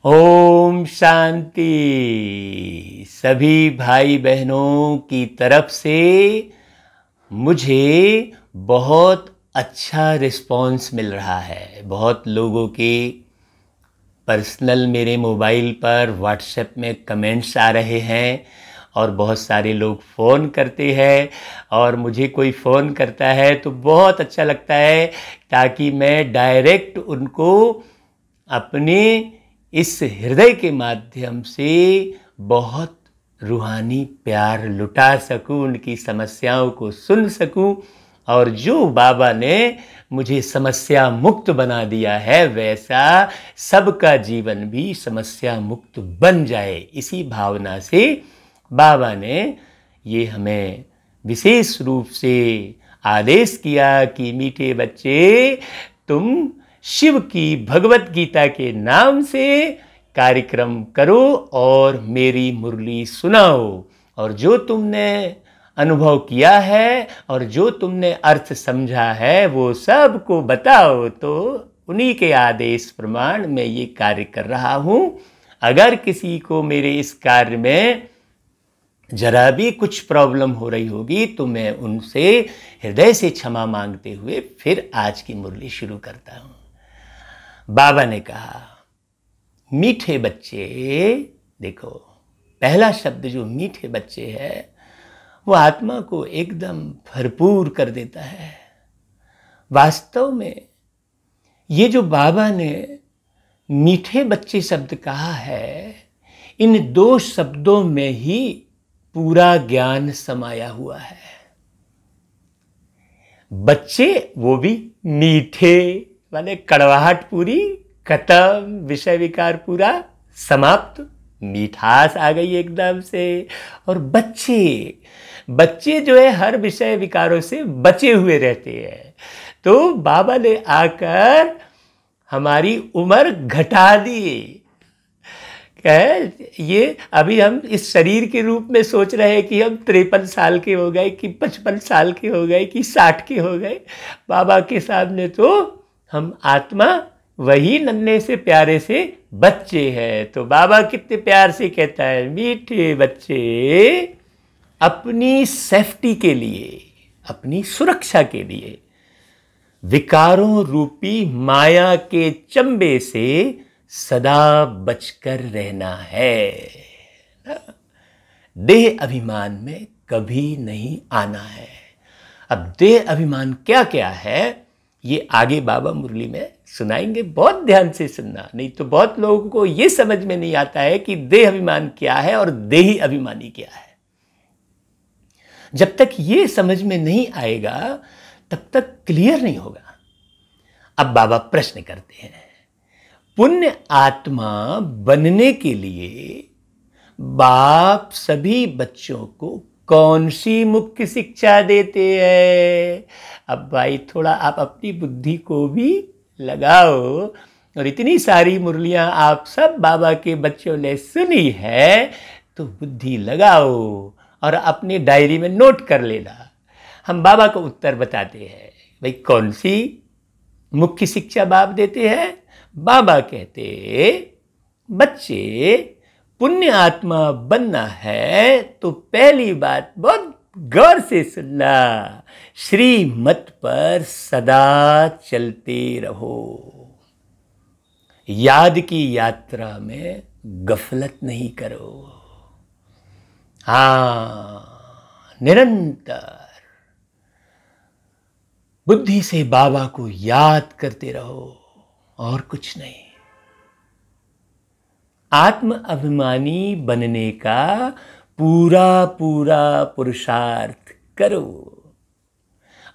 ओम शांति। सभी भाई बहनों की तरफ से मुझे बहुत अच्छा रिस्पॉन्स मिल रहा है। बहुत लोगों के पर्सनल मेरे मोबाइल पर व्हाट्सएप में कमेंट्स आ रहे हैं और बहुत सारे लोग फ़ोन करते हैं। और मुझे कोई फ़ोन करता है तो बहुत अच्छा लगता है, ताकि मैं डायरेक्ट उनको अपने इस हृदय के माध्यम से बहुत रूहानी प्यार लुटा सकूं, उनकी समस्याओं को सुन सकूं। और जो बाबा ने मुझे समस्या मुक्त बना दिया है, वैसा सबका जीवन भी समस्या मुक्त बन जाए, इसी भावना से बाबा ने ये हमें विशेष रूप से आदेश किया कि मीठे बच्चे, तुम शिव की भगवत गीता के नाम से कार्यक्रम करो और मेरी मुरली सुनाओ। और जो तुमने अनुभव किया है और जो तुमने अर्थ समझा है वो सबको बताओ। तो उन्हीं के आदेश प्रमाण मैं ये कार्य कर रहा हूँ। अगर किसी को मेरे इस कार्य में जरा भी कुछ प्रॉब्लम हो रही होगी तो मैं उनसे हृदय से क्षमा मांगते हुए फिर आज की मुरली शुरू करता हूँ। बाबा ने कहा, मीठे बच्चे, देखो पहला शब्द जो मीठे बच्चे है वो आत्मा को एकदम भरपूर कर देता है। वास्तव में ये जो बाबा ने मीठे बच्चे शब्द कहा है, इन दो शब्दों में ही पूरा ज्ञान समाया हुआ है। बच्चे वो भी मीठे, माने कड़वाहट पूरी खत्म, विषय विकार पूरा समाप्त, मिठास आ गई एकदम से। और बच्चे जो है हर विषय विकारों से बचे हुए रहते हैं। तो बाबा ने आकर हमारी उम्र घटा दी। ये अभी हम इस शरीर के रूप में सोच रहे हैं कि हम 53 साल के हो गए, कि 55 साल के हो गए, कि 60 के हो गए। बाबा के सामने तो हम आत्मा वही नन्हे से प्यारे से बच्चे हैं। तो बाबा कितने प्यार से कहता है, मीठे बच्चे, अपनी सेफ्टी के लिए, अपनी सुरक्षा के लिए विकारों रूपी माया के चंबे से सदा बचकर रहना है। देह अभिमान में कभी नहीं आना है। अब देह अभिमान क्या क्या है ये आगे बाबा मुरली में सुनाएंगे, बहुत ध्यान से सुनना, नहीं तो बहुत लोगों को ये समझ में नहीं आता है कि देह अभिमान क्या है और देही अभिमानी क्या है। जब तक ये समझ में नहीं आएगा तब तक क्लियर नहीं होगा। अब बाबा प्रश्न करते हैं, पुण्य आत्मा बनने के लिए बाप सभी बच्चों को कौन सी मुख्य शिक्षा देते हैं? अब भाई थोड़ा आप अपनी बुद्धि को भी लगाओ। और इतनी सारी मुरलियां आप सब बाबा के बच्चों ने सुनी है, तो बुद्धि लगाओ और अपनी डायरी में नोट कर लेना। हम बाबा को उत्तर बताते हैं। भाई कौन सी मुख्य शिक्षा बाप देते हैं? बाबा कहते, बच्चे, पुण्य आत्मा बनना है तो पहली बात बहुत गौर से सुनना, श्रीमत पर सदा चलते रहो। याद की यात्रा में गफलत नहीं करो। हाँ, निरंतर बुद्धि से बाबा को याद करते रहो और कुछ नहीं। आत्म अभिमानी बनने का पूरा पूरा पुरुषार्थ करो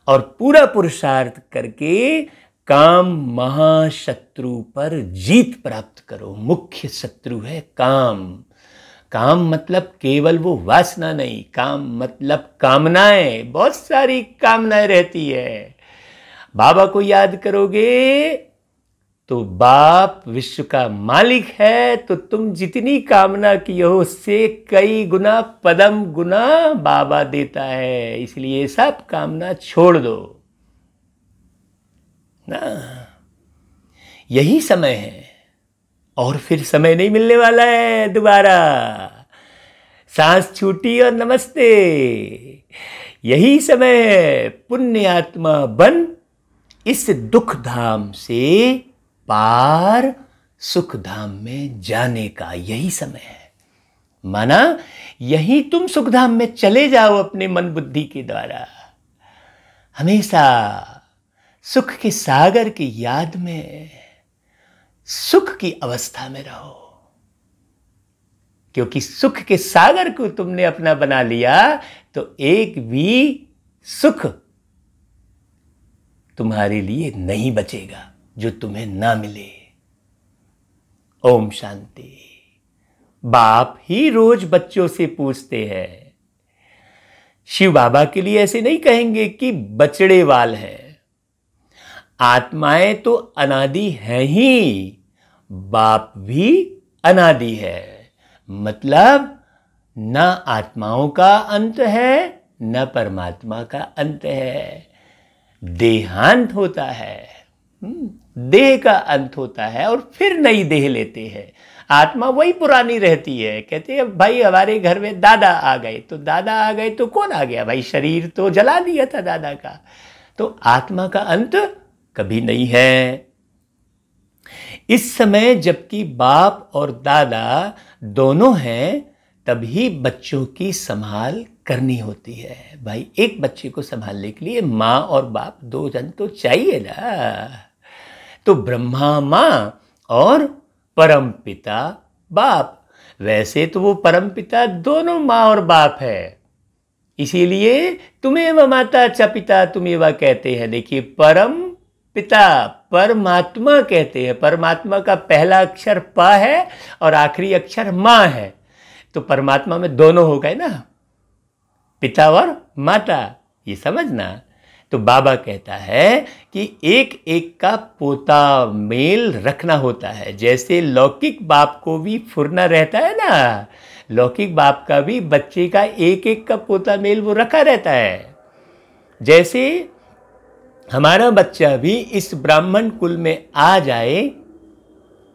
और पूरा पुरुषार्थ करके काम महाशत्रु पर जीत प्राप्त करो। मुख्य शत्रु है काम। काम मतलब केवल वो वासना नहीं, काम मतलब कामनाएं, बहुत सारी कामनाएं रहती है। बाबा को याद करोगे तो बाप विश्व का मालिक है, तो तुम जितनी कामना की हो उससे कई गुना पदम गुना बाबा देता है। इसलिए सब कामना छोड़ दो ना। यही समय है और फिर समय नहीं मिलने वाला है दोबारा। सांस छूटी और नमस्ते। यही समय है पुण्य आत्मा बन इस दुख धाम से पार सुख धाम में जाने का। यही समय है। माना यही तुम सुख धाम में चले जाओ अपने मन बुद्धि के द्वारा। हमेशा सुख के सागर की याद में सुख की अवस्था में रहो, क्योंकि सुख के सागर को तुमने अपना बना लिया तो एक भी सुख तुम्हारे लिए नहीं बचेगा जो तुम्हें ना मिले। ओम शांति। बाप ही रोज बच्चों से पूछते हैं। शिव बाबा के लिए ऐसे नहीं कहेंगे कि बचड़े वाल है। आत्माएं तो अनादि हैं ही, बाप भी अनादि है। मतलब न आत्माओं का अंत है न परमात्मा का अंत है। देहांत होता है, देह का अंत होता है और फिर नई देह लेते हैं। आत्मा वही पुरानी रहती है। कहते हैं भाई हमारे घर में दादा आ गए, तो दादा आ गए तो कौन आ गया भाई? शरीर तो जला दिया था दादा का। तो आत्मा का अंत कभी नहीं है। इस समय जबकि बाप और दादा दोनों हैं, तभी बच्चों की संभाल करनी होती है। भाई एक बच्चे को संभालने के लिए माँ और बाप दो जन तो चाहिए ना। तो ब्रह्मा माँ और परम पिता बाप। वैसे तो वो परम पिता दोनों माँ और बाप है, इसीलिए तुम्हें माता च पिता तुम्हें कहते हैं। देखिए परम पिता परमात्मा कहते हैं। परमात्मा का पहला अक्षर प है और आखिरी अक्षर माँ है। तो परमात्मा में दोनों हो गए ना, पिता और माता। ये समझना। तो बाबा कहता है कि एक एक का पोता मेल रखना होता है। जैसे लौकिक बाप को भी फुरना रहता है ना, लौकिक बाप का भी बच्चे का एक एक का पोता मेल वो रखा रहता है। जैसे हमारा बच्चा भी इस ब्राह्मण कुल में आ जाए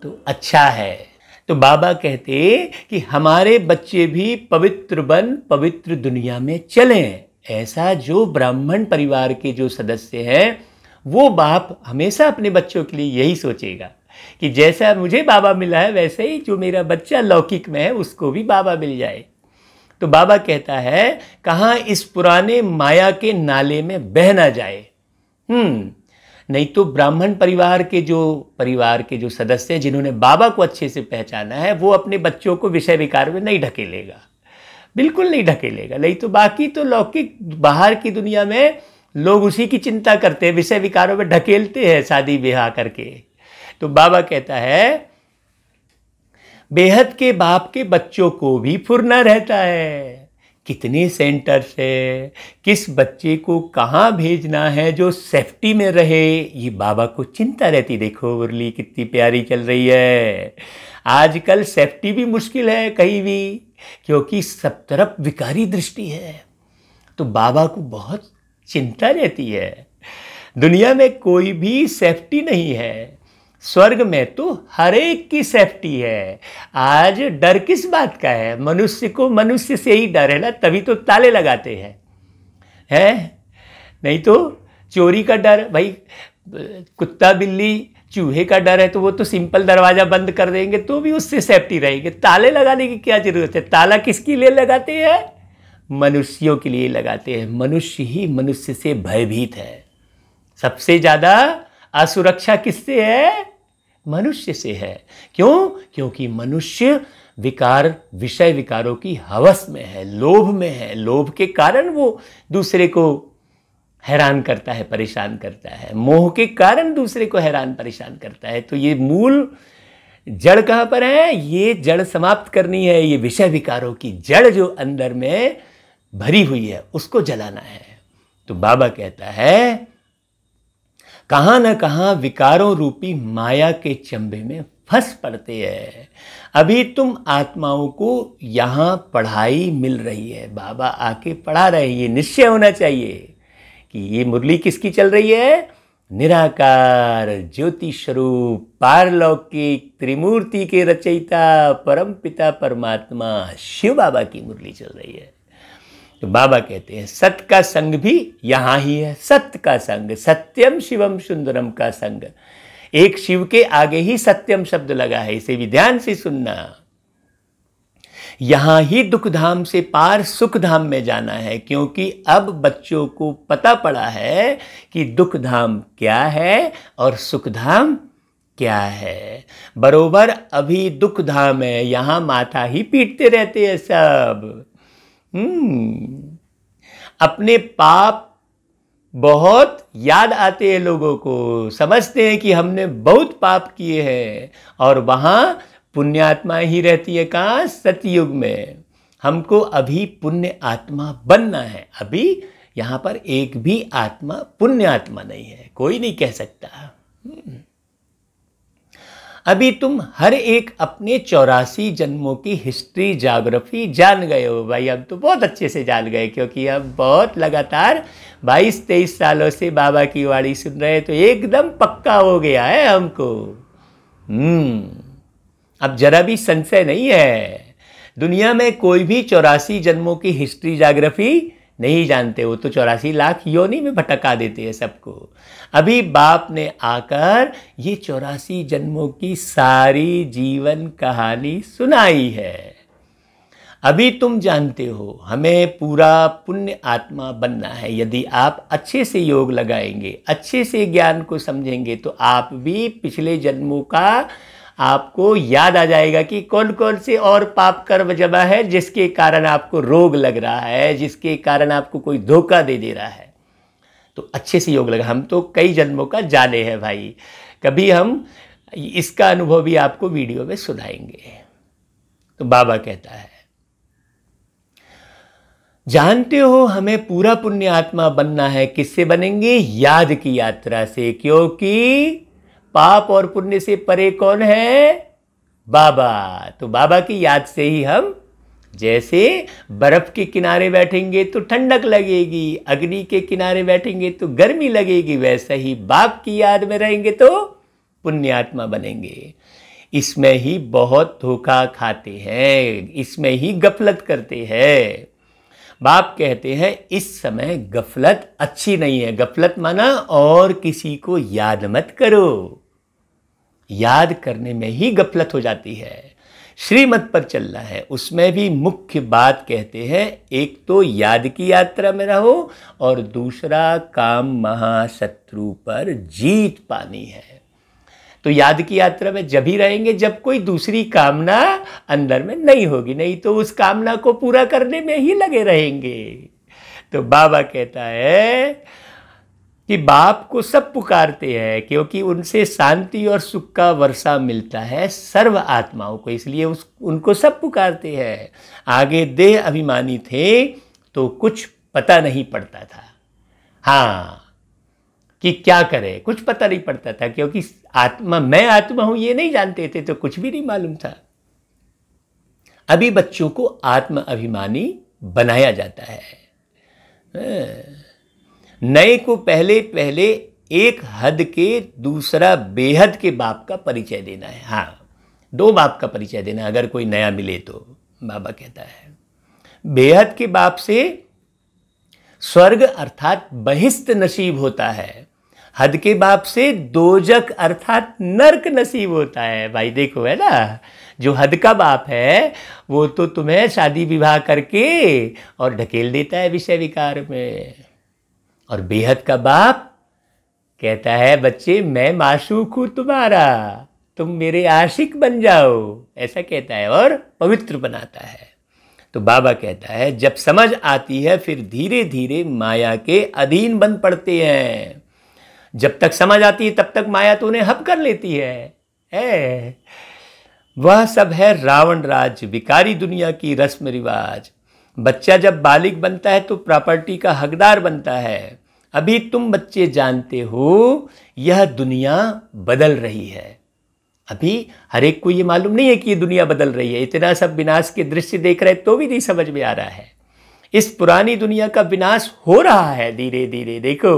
तो अच्छा है। तो बाबा कहते कि हमारे बच्चे भी पवित्र बन पवित्र दुनिया में चलें। ऐसा जो ब्राह्मण परिवार के जो सदस्य हैं, वो बाप हमेशा अपने बच्चों के लिए यही सोचेगा कि जैसा मुझे बाबा मिला है वैसे ही जो मेरा बच्चा लौकिक में है उसको भी बाबा मिल जाए। तो बाबा कहता है कहाँ इस पुराने माया के नाले में बह ना जाए। नहीं तो ब्राह्मण परिवार के जो सदस्य हैं जिन्होंने बाबा को अच्छे से पहचाना है, वो अपने बच्चों को विषय विकार में नहीं ढकेलेगा, बिल्कुल नहीं ढकेलेगा। नहीं तो बाकी तो लौकिक बाहर की दुनिया में लोग उसी की चिंता करते हैं, विषय विकारों में ढकेलते हैं शादी ब्याह करके। तो बाबा कहता है बेहद के बाप के बच्चों को भी फुरना रहता है। कितने सेंटर्स है, किस बच्चे को कहाँ भेजना है जो सेफ्टी में रहे, ये बाबा को चिंता रहती। देखो मुरली कितनी प्यारी चल रही है। आजकल सेफ्टी भी मुश्किल है कहीं भी, क्योंकि सब तरफ विकारी दृष्टि है। तो बाबा को बहुत चिंता रहती है। दुनिया में कोई भी सेफ्टी नहीं है, स्वर्ग में तो हर एक की सेफ्टी है। आज डर किस बात का है? मनुष्य को मनुष्य से ही डर है ना, तभी तो ताले लगाते हैं। नहीं तो चोरी का डर, भाई कुत्ता बिल्ली चूहे का डर है तो वो तो सिंपल दरवाजा बंद कर देंगे तो भी उससे सेफ्टी रहेगी। ताले लगाने की क्या जरूरत है? ताला किसके लिए लगाते हैं? मनुष्यों के लिए लगाते हैं। मनुष्य ही मनुष्य से भयभीत है। सबसे ज्यादा असुरक्षा किससे है? मनुष्य से है। क्यों? क्योंकि मनुष्य विकार विषय विकारों की हवस में है, लोभ में है। लोभ के कारण वो दूसरे को हैरान करता है, परेशान करता है। मोह के कारण दूसरे को हैरान परेशान करता है। तो ये मूल जड़ कहाँ पर है? ये जड़ समाप्त करनी है। ये विषय विकारों की जड़ जो अंदर में भरी हुई है उसको जलाना है। तो बाबा कहता है कहाँ न कहाँ विकारों रूपी माया के चंबे में फंस पड़ते हैं। अभी तुम आत्माओं को यहाँ पढ़ाई मिल रही है, बाबा आके पढ़ा रहे हैं। ये निश्चय होना चाहिए कि ये मुरली किसकी चल रही है? निराकार ज्योति स्वरूप पारलौकिक त्रिमूर्ति के रचयिता परम पिता परमात्मा शिव बाबा की मुरली चल रही है। तो बाबा कहते हैं सत्य का संग भी यहाँ ही है। सत्य का संग, सत्यम शिवम सुंदरम का संग। एक शिव के आगे ही सत्यम शब्द लगा है, इसे भी ध्यान से सुनना। यहां ही दुख धाम से पार सुख धाम में जाना है, क्योंकि अब बच्चों को पता पड़ा है कि दुख धाम क्या है और सुख धाम क्या है। बरोबर अभी दुख धाम है, यहां माथा ही पीटते रहते हैं सब। अपने पाप बहुत याद आते हैं लोगों को, समझते हैं कि हमने बहुत पाप किए हैं, और वहां पुण्यात्मा ही रहती है। कहाँ? सतयुग में। हमको अभी पुण्य आत्मा बनना है। अभी यहाँ पर एक भी आत्मा पुण्य आत्मा नहीं है, कोई नहीं कह सकता। अभी तुम हर एक अपने 84 जन्मों की हिस्ट्री ज्योग्राफी जान गए हो भाई। अब तो बहुत अच्छे से जान गए, क्योंकि अब बहुत लगातार 22-23 सालों से बाबा की वाणी सुन रहे, तो एकदम पक्का हो गया है हमको। अब जरा भी संशय नहीं है। दुनिया में कोई भी 84 जन्मों की हिस्ट्री ज्योग्राफी नहीं जानते हो, तो 84 लाख योनि में भटका देते हैं सबको। अभी बाप ने आकर ये 84 जन्मों की सारी जीवन कहानी सुनाई है। अभी तुम जानते हो हमें पूरा पुण्य आत्मा बनना है। यदि आप अच्छे से योग लगाएंगे, अच्छे से ज्ञान को समझेंगे, तो आप भी पिछले जन्मों का आपको याद आ जाएगा कि कौन कौन से और पाप कर्म जमा है जिसके कारण आपको रोग लग रहा है, जिसके कारण आपको कोई धोखा दे रहा है। तो अच्छे से योग लगा। हम तो कई जन्मों का जाने हैं भाई, कभी हम इसका अनुभव भी आपको वीडियो में सुनाएंगे। तो बाबा कहता है जानते हो हमें पूरा पुण्य आत्मा बनना है। किससे बनेंगे? याद की यात्रा से, क्योंकि पाप और पुण्य से परे कौन है? बाबा। तो बाबा की याद से ही हम, जैसे बर्फ के किनारे बैठेंगे तो ठंडक लगेगी, अग्नि के किनारे बैठेंगे तो गर्मी लगेगी, वैसे ही बाप की याद में रहेंगे तो पुण्यात्मा बनेंगे। इसमें ही बहुत धोखा खाते हैं, इसमें ही गफलत करते हैं। बाप कहते हैं इस समय गफलत अच्छी नहीं है। गफलत माना और किसी को याद मत करो। याद करने में ही गफलत हो जाती है। श्रीमत पर चलना है, उसमें भी मुख्य बात कहते हैं, एक तो याद की यात्रा में रहो, और दूसरा काम महाशत्रु पर जीत पानी है। तो याद की यात्रा में जब ही रहेंगे जब कोई दूसरी कामना अंदर में नहीं होगी, नहीं तो उस कामना को पूरा करने में ही लगे रहेंगे। तो बाबा कहता है कि बाप को सब पुकारते हैं, क्योंकि उनसे शांति और सुख का वर्षा मिलता है सर्व आत्माओं को, इसलिए उनको सब पुकारते हैं। आगे देह अभिमानी थे तो कुछ पता नहीं पड़ता था, हाँ, कि क्या करें, कुछ पता नहीं पड़ता था, क्योंकि आत्मा, मैं आत्मा हूं ये नहीं जानते थे, तो कुछ भी नहीं मालूम था। अभी बच्चों को आत्म अभिमानी बनाया जाता है। नए को पहले पहले एक हद के दूसरा बेहद के बाप का परिचय देना है। हाँ, दो बाप का परिचय देना है अगर कोई नया मिले तो। बाबा कहता है बेहद के बाप से स्वर्ग अर्थात बहिष्ट नसीब होता है, हद के बाप से दोजक अर्थात नरक नसीब होता है। भाई देखो, है ना, जो हद का बाप है वो तो तुम्हें शादी विवाह करके और ढकेल देता है विषय विकार में, और बेहद का बाप कहता है बच्चे मैं माशूक हूं तुम्हारा, तुम मेरे आशिक बन जाओ, ऐसा कहता है और पवित्र बनाता है। तो बाबा कहता है जब समझ आती है फिर धीरे धीरे माया के अधीन बन पड़ते हैं। जब तक समझ आती है तब तक माया तो उन्हें हब कर लेती है। वह सब है रावण राज, विकारी दुनिया की रस्म रिवाज। बच्चा जब बालिग बनता है तो प्रॉपर्टी का हकदार बनता है। अभी तुम बच्चे जानते हो यह दुनिया बदल रही है। अभी हर एक को ये मालूम नहीं है कि ये दुनिया बदल रही है। इतना सब विनाश के दृश्य देख रहे तो भी नहीं समझ में आ रहा है। इस पुरानी दुनिया का विनाश हो रहा है धीरे धीरे। देखो,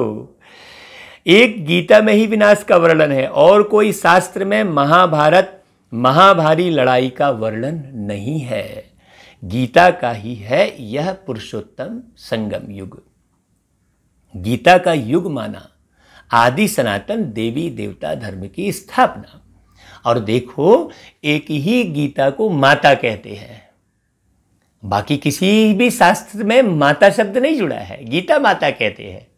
एक गीता में ही विनाश का वर्णन है और कोई शास्त्र में महाभारत महाभारी लड़ाई का वर्णन नहीं है। गीता का ही है यह पुरुषोत्तम संगम युग। गीता का युग माना आदि सनातन देवी देवता धर्म की स्थापना। और देखो, एक ही गीता को माता कहते हैं, बाकी किसी भी शास्त्र में माता शब्द नहीं जुड़ा है, गीता माता कहते हैं।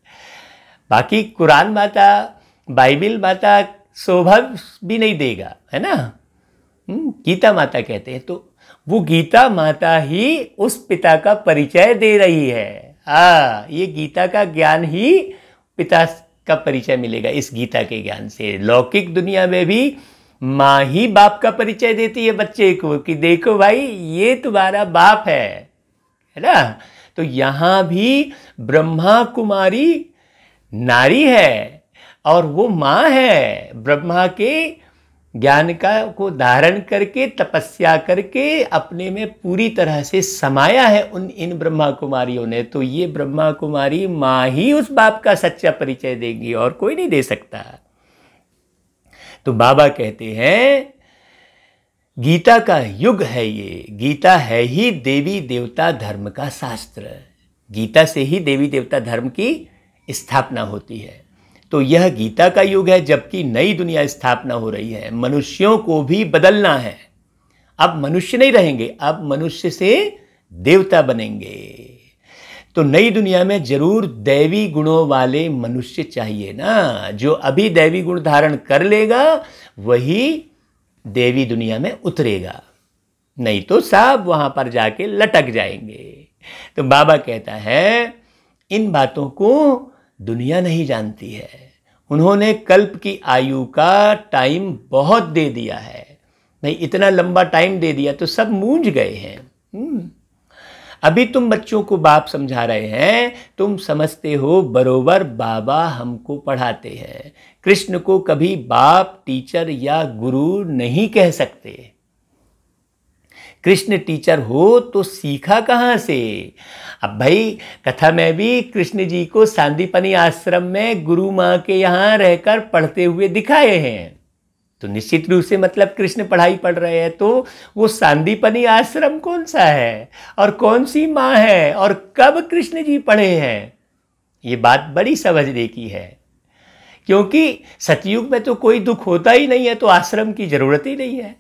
बाकी कुरान माता, बाइबिल माता शोभा भी नहीं देगा, है ना। गीता माता कहते हैं, तो वो गीता माता ही उस पिता का परिचय दे रही है। ये गीता का ज्ञान ही पिता का परिचय मिलेगा इस गीता के ज्ञान से। लौकिक दुनिया में भी माँ ही बाप का परिचय देती है बच्चे को कि देखो भाई, ये तुम्हारा बाप है ना। तो यहाँ भी ब्रह्मा कुमारी नारी है और वो माँ है। ब्रह्मा के ज्ञान को धारण करके तपस्या करके अपने में पूरी तरह से समाया है इन ब्रह्मा कुमारियों ने। तो ये ब्रह्मा कुमारी माँ ही उस बाप का सच्चा परिचय देंगी और कोई नहीं दे सकता। तो बाबा कहते हैं गीता का युग है ये। गीता है ही देवी देवता धर्म का शास्त्र। गीता से ही देवी देवता धर्म की स्थापना होती है। तो यह गीता का युग है, जबकि नई दुनिया स्थापना हो रही है। मनुष्यों को भी बदलना है। अब मनुष्य नहीं रहेंगे, अब मनुष्य से देवता बनेंगे। तो नई दुनिया में जरूर दैवी गुणों वाले मनुष्य चाहिए ना। जो अभी दैवी गुण धारण कर लेगा वही देवी दुनिया में उतरेगा, नहीं तो सब वहां पर जाके लटक जाएंगे। तो बाबा कहता है इन बातों को दुनिया नहीं जानती है। उन्होंने कल्प की आयु का टाइम बहुत दे दिया है। नहीं, इतना लंबा टाइम दे दिया तो सब मूंझ गए हैं। अभी तुम बच्चों को बाप समझा रहे हैं, तुम समझते हो बरोबर बाबा हमको पढ़ाते हैं। कृष्ण को कभी बाप, टीचर या गुरु नहीं कह सकते। कृष्ण टीचर हो तो सीखा कहाँ से? अब भाई कथा में भी कृष्ण जी को सांदीपनी आश्रम में गुरु माँ के यहाँ रहकर पढ़ते हुए दिखाए हैं। तो निश्चित रूप से मतलब कृष्ण पढ़ाई पढ़ रहे हैं। तो वो सांदीपनी आश्रम कौन सा है और कौन सी माँ है और कब कृष्ण जी पढ़े हैं, ये बात बड़ी समझने की है। क्योंकि सतयुग में तो कोई दुख होता ही नहीं है, तो आश्रम की जरूरत ही नहीं है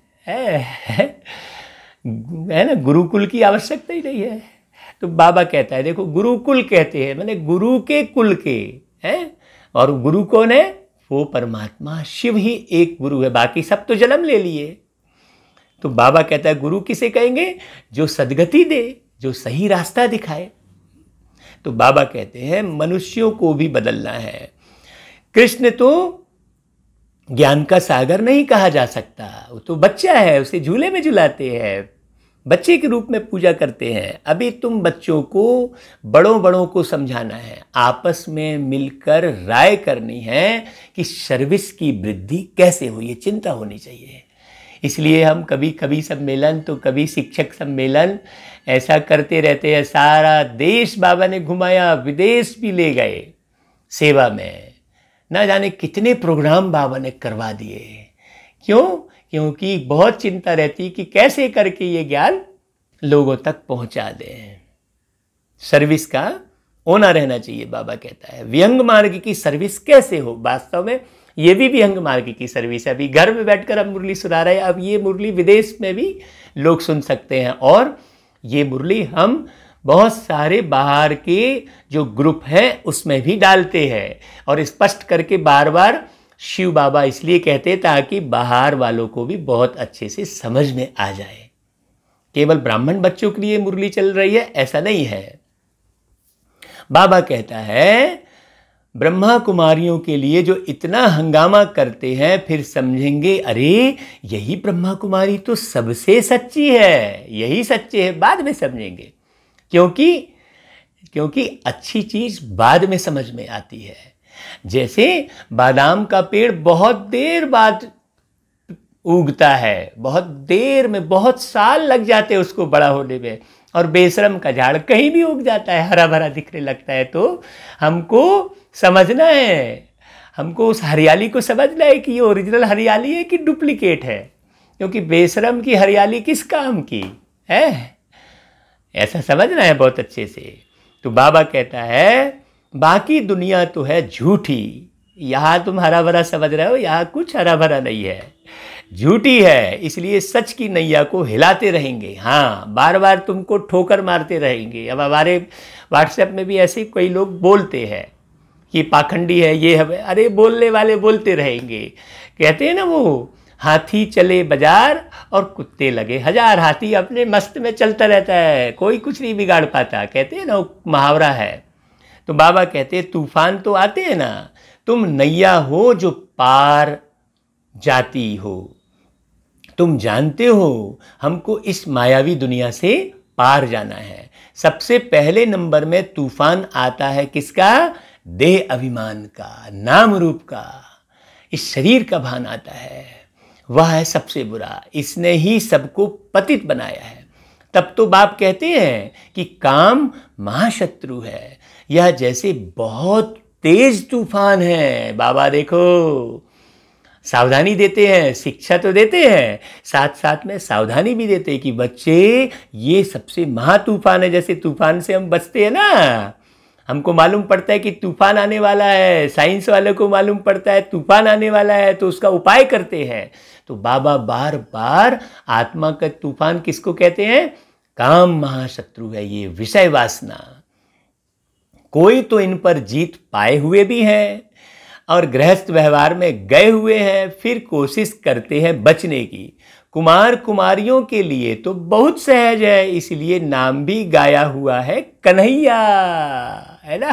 ना। गुरुकुल की आवश्यकता ही नहीं है। तो बाबा कहता है देखो, गुरुकुल कहते हैं माने गुरु के कुल के हैं। और गुरु कौन है? वो परमात्मा शिव ही एक गुरु है, बाकी सब तो जन्म ले लिए। तो बाबा कहता है गुरु किसे कहेंगे? जो सद्गति दे, जो सही रास्ता दिखाए। तो बाबा कहते हैं मनुष्यों को भी बदलना है। कृष्ण तो ज्ञान का सागर नहीं कहा जा सकता, वो तो बच्चा है, उसे झूले में झुलाते हैं, बच्चे के रूप में पूजा करते हैं। अभी तुम बच्चों को बड़ों को समझाना है, आपस में मिलकर राय करनी है कि सर्विस की वृद्धि कैसे हो, ये चिंता होनी चाहिए। इसलिए हम कभी कभी सम्मेलन तो कभी शिक्षक सम्मेलन ऐसा करते रहते हैं। सारा देश बाबा ने घुमाया, विदेश भी ले गए सेवा में, ना जाने कितने प्रोग्राम बाबा ने करवा दिए। क्यों? क्योंकि बहुत चिंता रहती कि कैसे करके ये ज्ञान लोगों तक पहुंचा दें। सर्विस का होना रहना चाहिए। बाबा कहता है विहंग मार्ग की सर्विस कैसे हो। वास्तव में ये भी विहंग मार्ग की सर्विस है। अभी घर में बैठकर हम मुरली सुना रहे हैं, अब ये मुरली विदेश में भी लोग सुन सकते हैं। और ये मुरली हम बहुत सारे बाहर के जो ग्रुप हैं उसमें भी डालते हैं और स्पष्ट करके बार बार शिव बाबा इसलिए कहते हैं ताकि बाहर वालों को भी बहुत अच्छे से समझ में आ जाए। केवल ब्राह्मण बच्चों के लिए मुरली चल रही है ऐसा नहीं है। बाबा कहता है ब्रह्मा कुमारियों के लिए जो इतना हंगामा करते हैं, फिर समझेंगे अरे यही ब्रह्मा कुमारी तो सबसे सच्ची है, यही सच्चे है। बाद में समझेंगे, क्योंकि अच्छी चीज बाद में समझ में आती है। जैसे बादाम का पेड़ बहुत देर बाद उगता है, बहुत देर में, बहुत साल लग जाते हैं उसको बड़ा होने में। और बेशरम का झाड़ कहीं भी उग जाता है, हरा भरा दिखने लगता है। तो हमको समझना है, हमको उस हरियाली को समझना है कि ये ओरिजिनल हरियाली है कि डुप्लीकेट है, क्योंकि बेशरम की हरियाली किस काम की है, ऐसा समझना है बहुत अच्छे से। तो बाबा कहता है बाकी दुनिया तो है झूठी, यहाँ तुम हरा भरा समझ रहे हो, यहाँ कुछ हरा भरा नहीं है, झूठी है, इसलिए सच की नैया को हिलाते रहेंगे। हाँ, बार बार तुमको ठोकर मारते रहेंगे। अब हमारे व्हाट्सएप में भी ऐसे कई लोग बोलते हैं कि पाखंडी है, ये है, अरे बोलने वाले बोलते रहेंगे। कहते हैं ना वो, हाथी चले बाजार और कुत्ते लगे हजार। हाथी अपने मस्त में चलता रहता है, कोई कुछ नहीं बिगाड़ पाता, कहते हैं ना, मुहावरा है। तो बाबा कहते हैं तूफान तो आते हैं ना, तुम नैया हो जो पार जाती हो। तुम जानते हो हमको इस मायावी दुनिया से पार जाना है। सबसे पहले नंबर में तूफान आता है किसका? देह अभिमान का, नाम रूप का, इस शरीर का भान आता है, वह है सबसे बुरा। इसने ही सबको पतित बनाया है। तब तो बाप कहते हैं कि काम महाशत्रु है, यह जैसे बहुत तेज तूफान है। बाबा देखो सावधानी देते हैं, शिक्षा तो देते हैं, साथ साथ में सावधानी भी देते हैं कि बच्चे ये सबसे महातूफान है। जैसे तूफान से हम बचते हैं ना, हमको मालूम पड़ता है कि तूफान आने वाला है, साइंस वालों को मालूम पड़ता है तूफान आने वाला है, तो उसका उपाय करते हैं। तो बाबा बार बार आत्मा का तूफान किसको कहते हैं? काम महाशत्रु है ये विषय वासना। कोई तो इन पर जीत पाए हुए भी हैं और गृहस्थ व्यवहार में गए हुए हैं, फिर कोशिश करते हैं बचने की। कुमार कुमारियों के लिए तो बहुत सहज है, इसलिए नाम भी गाया हुआ है कन्हैया, है ना।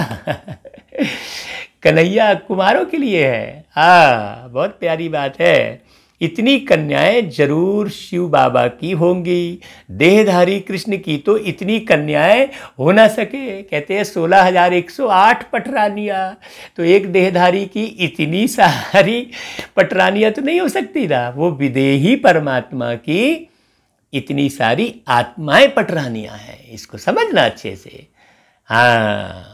कन्हैया कुमारों के लिए है। हाँ, बहुत प्यारी बात है। इतनी कन्याएं जरूर शिव बाबा की होंगी, देहधारी कृष्ण की तो इतनी कन्याएं हो ना सके। कहते हैं 16,108 पटरानियाँ, तो एक देहधारी की इतनी सारी पटरानियाँ तो नहीं हो सकती ना। वो विदेही परमात्मा की इतनी सारी आत्माएं पटरानियाँ हैं, इसको समझना अच्छे से। हाँ,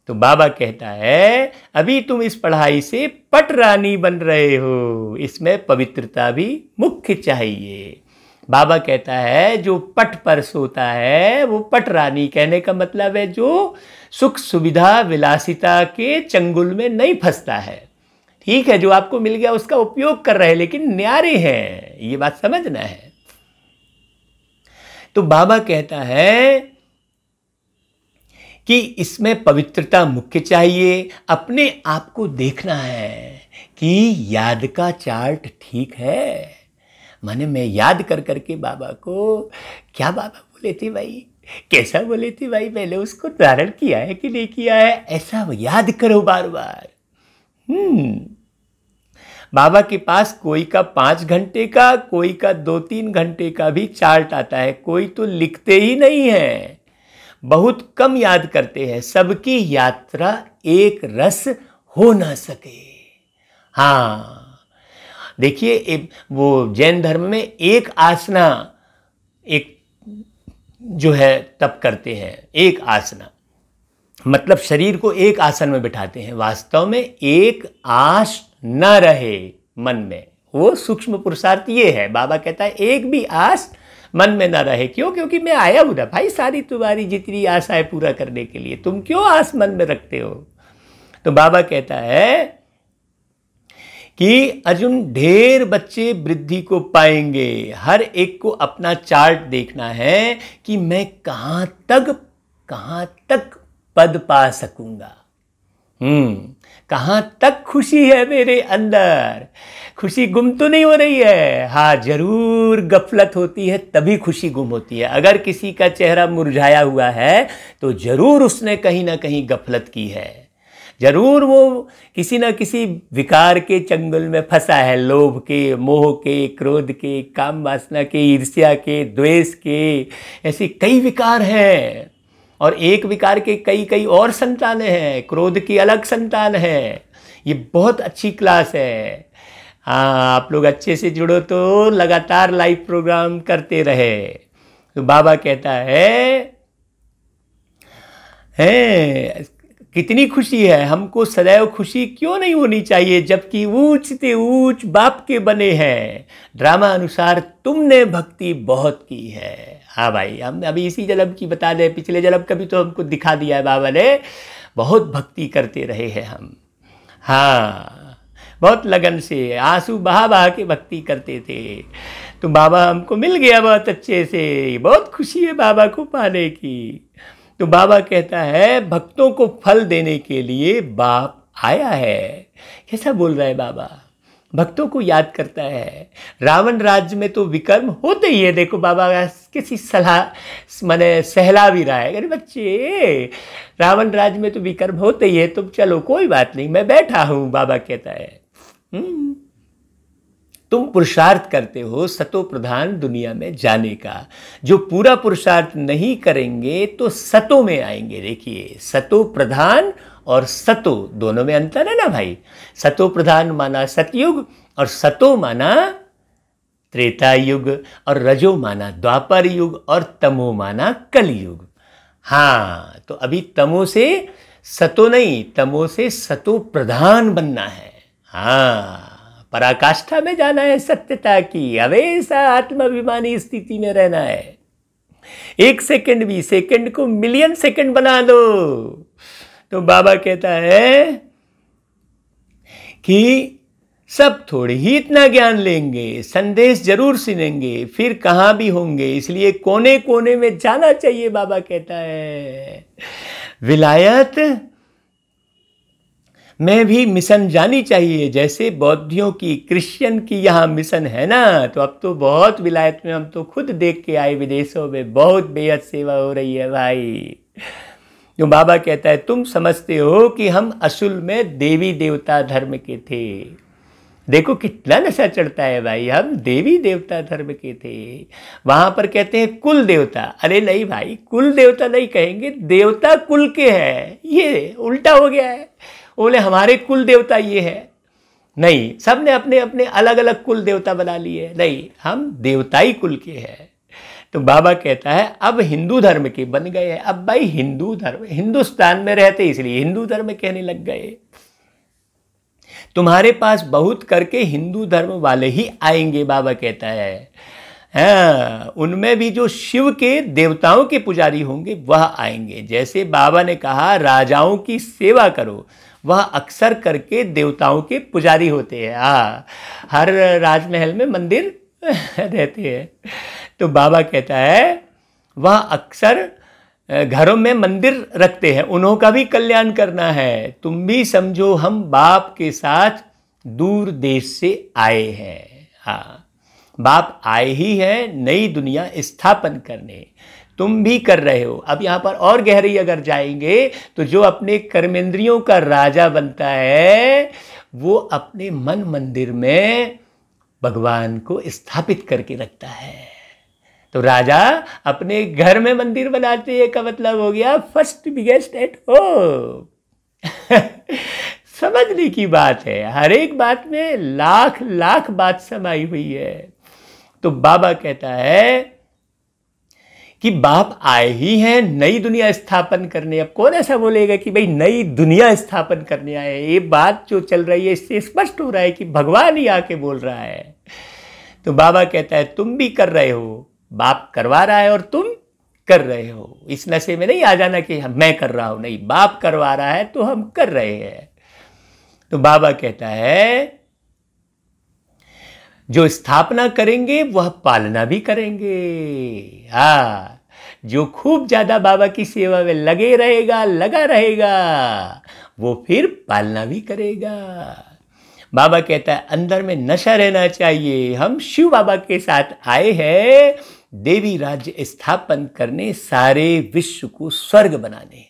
तो बाबा कहता है अभी तुम इस पढ़ाई से पट रानी बन रहे हो, इसमें पवित्रता भी मुख्य चाहिए। बाबा कहता है जो पट पर सोता है वो पट रानी, कहने का मतलब है जो सुख सुविधा विलासिता के चंगुल में नहीं फंसता है। ठीक है, जो आपको मिल गया उसका उपयोग कर रहे हैं, लेकिन न्यारे हैं, ये बात समझना है। तो बाबा कहता है कि इसमें पवित्रता मुख्य चाहिए। अपने आप को देखना है कि याद का चार्ट ठीक है। माने मैं याद कर करके बाबा को, क्या बाबा बोले थे भाई, कैसा बोले थे भाई, मैंने उसको धारण किया है कि नहीं किया है, ऐसा याद करो बार बार। बाबा के पास कोई का 5 घंटे का, कोई का 2-3 घंटे का भी चार्ट आता है। कोई तो लिखते ही नहीं है, बहुत कम याद करते हैं। सबकी यात्रा एक रस हो ना सके। हाँ, देखिए वो जैन धर्म में एक आसना, एक जो है तप करते हैं। एक आसना मतलब शरीर को एक आसन में बिठाते हैं। वास्तव में एक आस न रहे मन में, वो सूक्ष्म पुरुषार्थ ये है। बाबा कहता है एक भी आस मन में ना रहे। क्यों? क्योंकि मैं आया हूं ना भाई, सारी तुम्हारी जितनी आशाएं पूरा करने के लिए, तुम क्यों आस मन में रखते हो? तो बाबा कहता है कि अर्जुन ढेर बच्चे वृद्धि को पाएंगे। हर एक को अपना चार्ट देखना है कि मैं कहां तक पद पा सकूंगा, कहां तक खुशी है मेरे अंदर, खुशी गुम तो नहीं हो रही है। हाँ, जरूर गफलत होती है तभी खुशी गुम होती है। अगर किसी का चेहरा मुरझाया हुआ है तो जरूर उसने कहीं ना कहीं गफलत की है, जरूर वो किसी ना किसी विकार के चंगुल में फंसा है। लोभ के, मोह के, क्रोध के, काम वासना के, ईर्ष्या के, द्वेष के, ऐसे कई विकार हैं। और एक विकार के कई कई और संतानें हैं, क्रोध की अलग संतान है। ये बहुत अच्छी क्लास है। हाँ, आप लोग अच्छे से जुड़ो तो लगातार लाइव प्रोग्राम करते रहे। तो बाबा कहता है कितनी खुशी है, हमको सदैव खुशी क्यों नहीं होनी चाहिए, जबकि ऊंच से ऊंच बाप के बने हैं। ड्रामा अनुसार तुमने भक्ति बहुत की है। हाँ भाई, हम अभी इसी जन्म की बता दें, पिछले जन्म का भी तो हमको दिखा दिया है बाबा ने, बहुत भक्ति करते रहे हैं हम। हाँ, बहुत लगन से आंसू बहा बहा के भक्ति करते थे, तो बाबा हमको मिल गया बहुत अच्छे से, बहुत खुशी है बाबा को पाने की। तो बाबा कहता है भक्तों को फल देने के लिए बाप आया है। कैसा बोल रहा है बाबा, भक्तों को याद करता है। रावण राज्य में तो विकर्म होते ही है, देखो बाबा किसी सलाह माने सहला भी रहा है, अरे बच्चे रावण राज्य में तो विकर्म होते ही है, तुम चलो कोई बात नहीं, मैं बैठा हूं। बाबा कहता है तुम पुरुषार्थ करते हो सतो प्रधान दुनिया में जाने का, जो पूरा पुरुषार्थ नहीं करेंगे तो सतो में आएंगे। देखिए, सतो प्रधान और सतो दोनों में अंतर है ना भाई। सतो प्रधान माना सतयुग, और सतो माना त्रेता युग, और रजो माना द्वापर युग, और तमो माना कलयुग। हाँ, तो अभी तमो से सतो नहीं, तमो से सतो प्रधान बनना है। हाँ, पराकाष्ठा में जाना है, सत्यता की हमेशा आत्माभिमानी स्थिति में रहना है। एक सेकंड भी, सेकंड को मिलियन सेकंड बना दो। तो बाबा कहता है कि सब थोड़ी ही इतना ज्ञान लेंगे, संदेश जरूर सुनेंगे, फिर कहाँ भी होंगे, इसलिए कोने कोने में जाना चाहिए। बाबा कहता है विलायत में भी मिशन जानी चाहिए, जैसे बौद्धियों की, क्रिश्चियन की यहाँ मिशन है ना। तो अब तो बहुत विलायत में हम तो खुद देख के आए, विदेशों में बहुत बेहद सेवा हो रही है भाई। जो बाबा कहता है तुम समझते हो कि हम असल में देवी देवता धर्म के थे। देखो कितना नशा चढ़ता है भाई, हम देवी देवता धर्म के थे। वहां पर कहते हैं कुल देवता, अरे नहीं भाई, कुल देवता नहीं कहेंगे, देवता कुल के हैं, ये उल्टा हो गया है। बोले हमारे कुल देवता ये है, नहीं, सब ने अपने अपने अलग अलग कुल देवता बना लिए, नहीं, हम देवताई कुल के हैं। तो बाबा कहता है अब हिंदू धर्म के बन गए हैं। अब भाई हिंदू धर्म, हिंदुस्तान में रहते इसलिए हिंदू धर्म कहने लग गए। तुम्हारे पास बहुत करके हिंदू धर्म वाले ही आएंगे, बाबा कहता है। हाँ, उनमें भी जो शिव के देवताओं के पुजारी होंगे वह आएंगे। जैसे बाबा ने कहा राजाओं की सेवा करो, वह अक्सर करके देवताओं के पुजारी होते हैं। हाँ, हर राजमहल में मंदिर रहते हैं। तो बाबा कहता है वह अक्सर घरों में मंदिर रखते हैं, उन्हों का भी कल्याण करना है। तुम भी समझो हम बाप के साथ दूर देश से आए हैं। हाँ, बाप आए ही हैं नई दुनिया स्थापन करने, तुम भी कर रहे हो। अब यहाँ पर और गहरी अगर जाएंगे तो जो अपने कर्मेंद्रियों का राजा बनता है वो अपने मन मंदिर में भगवान को स्थापित करके रखता है। तो राजा अपने घर में मंदिर बनाते हैं का मतलब हो गया फर्स्ट बिगेस्ट एट होम। समझने की बात है, हर एक बात में लाख लाख बात समाई हुई है। तो बाबा कहता है कि बाप आए ही हैं नई दुनिया स्थापन करने। अब कौन ऐसा बोलेगा कि भाई नई दुनिया स्थापन करने आए? ये बात जो चल रही है इससे स्पष्ट हो रहा है कि भगवान ही आके बोल रहा है। तो बाबा कहता है तुम भी कर रहे हो, बाप करवा रहा है और तुम कर रहे हो। इस नशे में नहीं आ जाना कि मैं कर रहा हूं, नहीं, बाप करवा रहा है तो हम कर रहे हैं। तो बाबा कहता है जो स्थापना करेंगे वह पालना भी करेंगे। हाँ, जो खूब ज्यादा बाबा की सेवा में लगा रहेगा वो फिर पालना भी करेगा। बाबा कहता है अंदर में नशा रहना चाहिए। हम शिव बाबा के साथ आए हैं देवी राज्य स्थापन करने, सारे विश्व को स्वर्ग बनाने।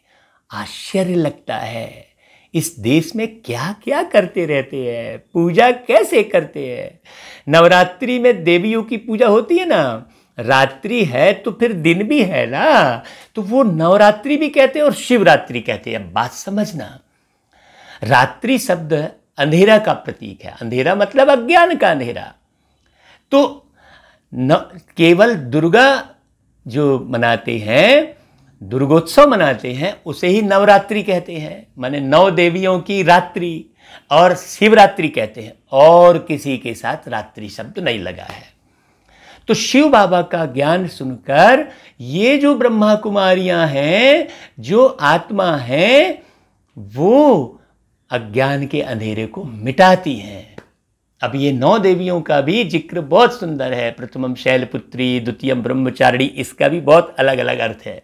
आश्चर्य लगता है इस देश में क्या क्या करते रहते हैं, पूजा कैसे करते हैं। नवरात्रि में देवियों की पूजा होती है ना, रात्रि है तो फिर दिन भी है ना, तो वो नवरात्रि भी कहते हैं और शिवरात्रि कहते हैं। बात समझना, रात्रि शब्द अंधेरा का प्रतीक है, अंधेरा मतलब अज्ञान का अंधेरा। तो न केवल दुर्गा जो मनाते हैं, दुर्गोत्सव मनाते हैं उसे ही नवरात्रि कहते हैं, माने 9 देवियों की रात्रि, और शिवरात्रि कहते हैं, और किसी के साथ रात्रि शब्द नहीं लगा है। तो शिव बाबा का ज्ञान सुनकर ये जो ब्रह्मा कुमारियां हैं, जो आत्मा हैं, वो अज्ञान के अंधेरे को मिटाती हैं। अब ये 9 देवियों का भी जिक्र बहुत सुंदर है। प्रथमम शैलपुत्री, द्वितीयम ब्रह्मचारिणी, इसका भी बहुत अलग अलग अर्थ है।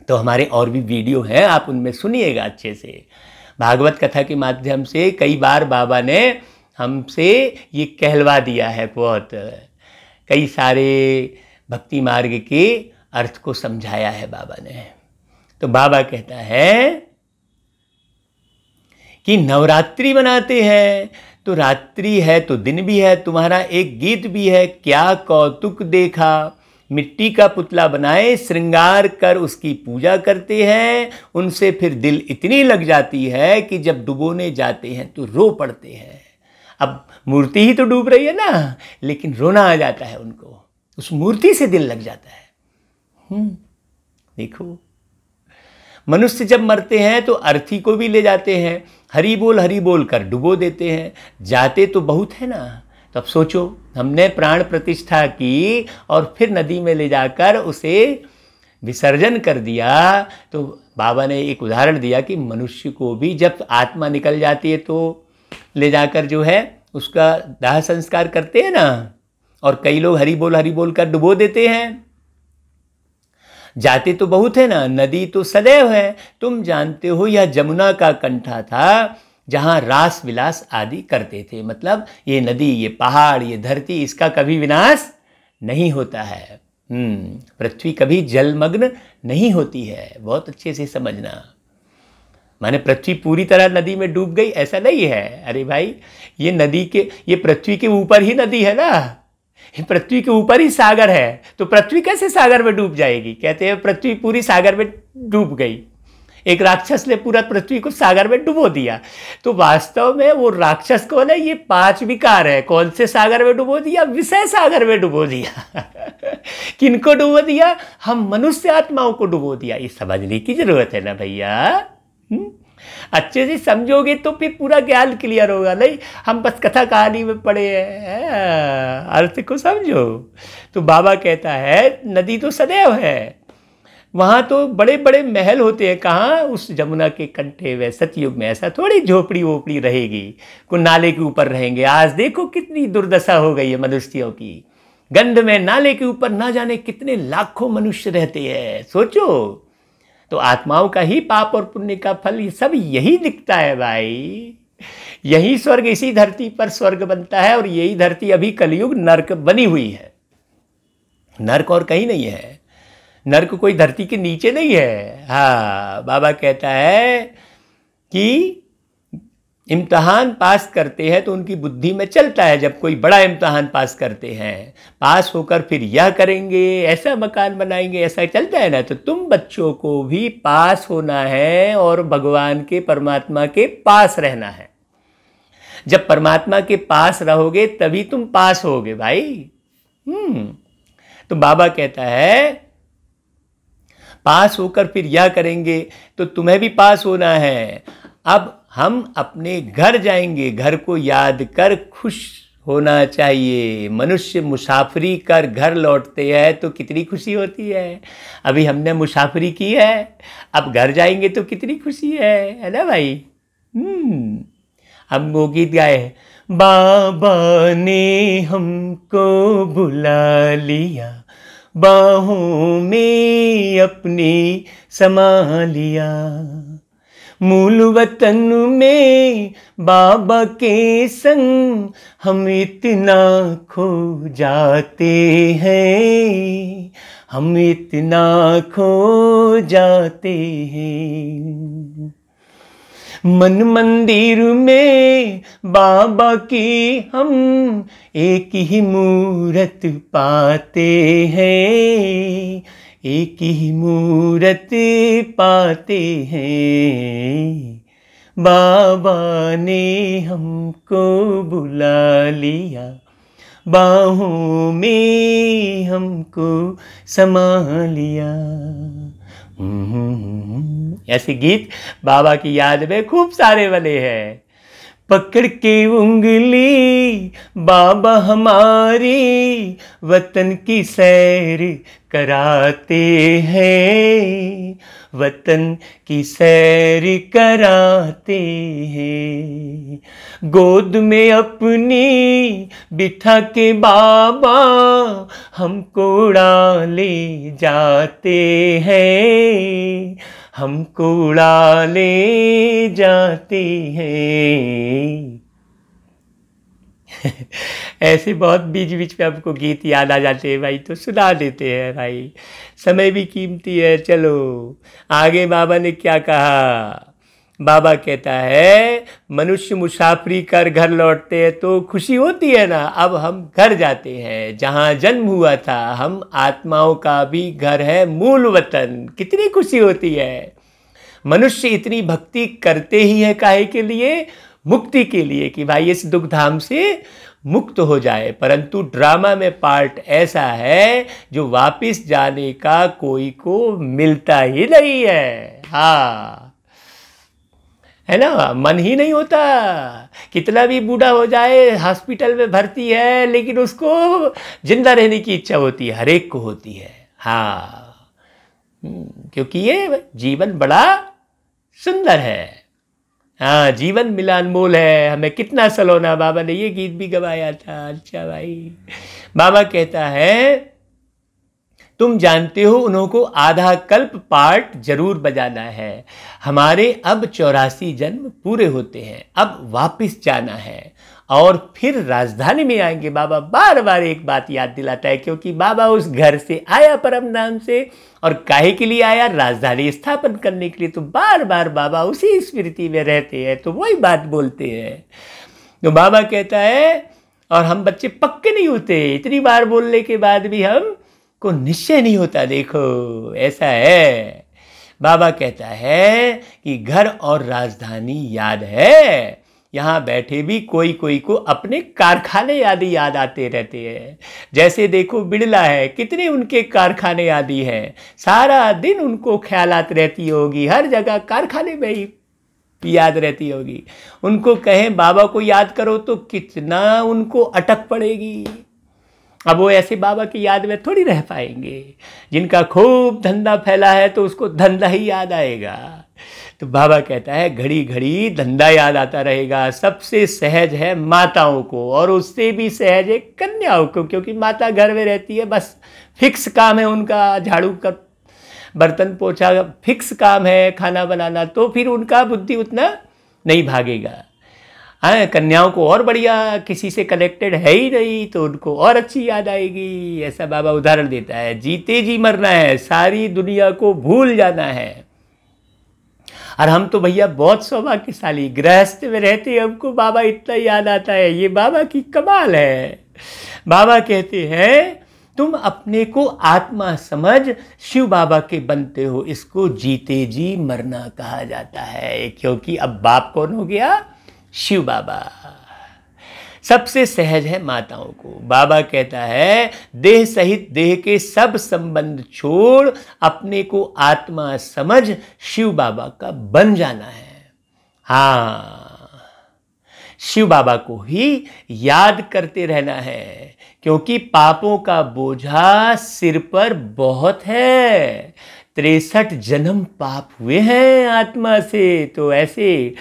तो हमारे और भी वीडियो हैं, आप उनमें सुनिएगा अच्छे से। भागवत कथा के माध्यम से कई बार बाबा ने हमसे ये कहलवा दिया है, बहुत कई सारे भक्ति मार्ग के अर्थ को समझाया है बाबा ने। तो बाबा कहता है कि नवरात्रि मनाते हैं तो रात्रि है तो दिन भी है। तुम्हारा एक गीत भी है, क्या कौतुक देखा, मिट्टी का पुतला बनाए श्रृंगार कर उसकी पूजा करते हैं, उनसे फिर दिल इतनी लग जाती है कि जब डुबोने जाते हैं तो रो पड़ते हैं। अब मूर्ति ही तो डूब रही है ना, लेकिन रोना आ जाता है उनको, उस मूर्ति से दिल लग जाता है। देखो, मनुष्य जब मरते हैं तो अर्थी को भी ले जाते हैं, हरि बोल कर डुबो देते हैं। जाते तो बहुत है ना। तो अब सोचो, हमने प्राण प्रतिष्ठा की और फिर नदी में ले जाकर उसे विसर्जन कर दिया। तो बाबा ने एक उदाहरण दिया कि मनुष्य को भी जब आत्मा निकल जाती है तो ले जाकर जो है उसका दाह संस्कार करते हैं ना, और कई लोग हरि बोल कर डुबो देते हैं। जाते तो बहुत है ना, नदी तो सदैव है। तुम जानते हो यह जमुना का कंठा था जहाँ रास विलास आदि करते थे। मतलब ये नदी, ये पहाड़, ये धरती, इसका कभी विनाश नहीं होता है। पृथ्वी कभी जलमग्न नहीं होती है, बहुत अच्छे से समझना। माने पृथ्वी पूरी तरह नदी में डूब गई ऐसा नहीं है। अरे भाई, ये नदी के, ये पृथ्वी के ऊपर ही नदी है ना, पृथ्वी के ऊपर ही सागर है, तो पृथ्वी कैसे सागर में डूब जाएगी? कहते हैं पृथ्वी पूरी सागर में डूब गई। एक राक्षस ने पूरा पृथ्वी को सागर में डुबो दिया। तो वास्तव में वो राक्षस कौन है? ये 5 विकार है। कौन से सागर में डुबो दिया? विषय सागर में डुबो दिया। किनको डुबो दिया? हम मनुष्य आत्माओं को डुबो दिया। ये समझने की जरूरत है ना भैया। अच्छे से समझोगे तो फिर पूरा ज्ञान क्लियर होगा। नहीं हम बस कथा कहानी में पड़े हैं, अर्थ को समझो। तो बाबा कहता है नदी तो सदैव है, वहाँ तो बड़े बड़े महल होते हैं। कहाँ? उस जमुना के कंठे में। सतयुग में ऐसा थोड़ी झोपड़ी वोपड़ी रहेगी, कोई नाले के ऊपर रहेंगे। आज देखो कितनी दुर्दशा हो गई है मनुष्यों की। गंध में नाले के ऊपर ना जाने कितने लाखों मनुष्य रहते हैं, सोचो। तो आत्माओं का ही पाप और पुण्य का फल ये सब यही दिखता है भाई। यही स्वर्ग, इसी धरती पर स्वर्ग बनता है, और यही धरती अभी कलयुग नर्क बनी हुई है। नर्क और कहीं नहीं है। नर्क कोई धरती के नीचे नहीं है। हाँ, बाबा कहता है कि इम्तहान पास करते हैं तो उनकी बुद्धि में चलता है। जब कोई बड़ा इम्तहान पास करते हैं, पास होकर फिर यह करेंगे, ऐसा मकान बनाएंगे, ऐसा चलता है ना। तो तुम बच्चों को भी पास होना है और भगवान के, परमात्मा के पास रहना है। जब परमात्मा के पास रहोगे तभी तुम पास होगे भाई। तो बाबा कहता है पास होकर फिर यह करेंगे, तो तुम्हें भी पास होना है। अब हम अपने घर जाएंगे, घर को याद कर खुश होना चाहिए। मनुष्य मुसाफरी कर घर लौटते हैं तो कितनी खुशी होती है। अभी हमने मुसाफरी की है, अब घर जाएंगे तो कितनी खुशी है ना भाई। हम वो गीत गाए, बाबा ने हमको बुला लिया, बाहों में अपनी समा लिया, मूल वतन में बाबा के संग हम इतना खो जाते हैं, हम इतना खो जाते हैं। मन मंदिर में बाबा की हम एक ही मूरत पाते हैं, एक ही मूरत पाते हैं। बाबा ने हमको बुला लिया, बाहों में हमको समा लिया। ऐसे गीत बाबा की याद में खूब सारे बने हैं। पकड़ के उंगली बाबा हमारी वतन की सैर कराते हैं, वतन की सैर कराते हैं। गोद में अपनी बिठा के बाबा हमको उड़ा ले जाते हैं, हमको उड़ा ले जाते हैं। ऐसे बहुत बीच बीच में हमको गीत याद आ जाते हैं भाई, तो सुना देते हैं भाई, समय भी कीमती है। चलो आगे बाबा ने क्या कहा। बाबा कहता है मनुष्य मुसाफरी कर घर लौटते हैं तो खुशी होती है ना। अब हम घर जाते हैं जहाँ जन्म हुआ था, हम आत्माओं का भी घर है मूल वतन, कितनी खुशी होती है। मनुष्य इतनी भक्ति करते ही है काहे के लिए? मुक्ति के लिए, कि भाई इस दुख धाम से मुक्त हो जाए। परंतु ड्रामा में पार्ट ऐसा है जो वापस जाने का कोई को मिलता ही नहीं है। हाँ, है ना, मन ही नहीं होता। कितना भी बूढ़ा हो जाए, हॉस्पिटल में भर्ती है, लेकिन उसको जिंदा रहने की इच्छा होती है, हर एक को होती है। हाँ, क्योंकि ये जीवन बड़ा सुंदर है। हाँ, जीवन मिला अनमोल है, हमें कितना सलोना। बाबा ने ये गीत भी गवाया था। अच्छा भाई, बाबा कहता है तुम जानते हो उन्हों को आधा कल्प पार्ट जरूर बजाना है। हमारे अब 84 जन्म पूरे होते हैं, अब वापस जाना है और फिर राजधानी में आएंगे। बाबा बार बार एक बात याद दिलाता है, क्योंकि बाबा उस घर से आया परम धाम से, और काहे के लिए आया? राजधानी स्थापन करने के लिए। तो बार बार बाबा उसी स्मृति में रहते हैं, तो वही बात बोलते हैं। तो बाबा कहता है, और हम बच्चे पक्के नहीं होते, इतनी बार बोलने के बाद भी हम को निश्चय नहीं होता। देखो ऐसा है। बाबा कहता है कि घर और राजधानी याद है, यहाँ बैठे भी कोई कोई को अपने कारखाने आदि याद आते रहते हैं। जैसे देखो बिड़ला है, कितने उनके कारखाने आदि हैं, सारा दिन उनको ख्यालात रहती होगी, हर जगह कारखाने में ही याद रहती होगी। उनको कहें बाबा को याद करो तो कितना उनको अटक पड़ेगी। अब वो ऐसे बाबा की याद में थोड़ी रह पाएंगे। जिनका खूब धंधा फैला है तो उसको धंधा ही याद आएगा। तो बाबा कहता है घड़ी घड़ी धंधा याद आता रहेगा। सबसे सहज है माताओं को, और उससे भी सहज है कन्याओं को, क्योंकि माता घर में रहती है, बस फिक्स काम है उनका, झाड़ू कर बर्तन पोछा फिक्स काम है, खाना बनाना, तो फिर उनका बुद्धि उतना नहीं भागेगा। हाँ, कन्याओं को और बढ़िया, किसी से कनेक्टेड है ही नहीं तो उनको और अच्छी याद आएगी। ऐसा बाबा उदाहरण देता है। जीते जी मरना है, सारी दुनिया को भूल जाना है। और हम तो भैया बहुत सौभाग्यशाली, गृहस्थ में रहते हमको बाबा इतना याद आता है। ये बाबा की कमाल है। बाबा कहते हैं तुम अपने को आत्मा समझ शिव बाबा के बनते हो, इसको जीते जी मरना कहा जाता है। क्योंकि अब बाप कौन हो गया? शिव बाबा। सबसे सहज है माताओं को। बाबा कहता है देह सहित देह के सब संबंध छोड़ अपने को आत्मा समझ शिव बाबा का बन जाना है। हाँ, शिव बाबा को ही याद करते रहना है, क्योंकि पापों का बोझा सिर पर बहुत है। 63 जन्म पाप हुए हैं आत्मा से। तो ऐसे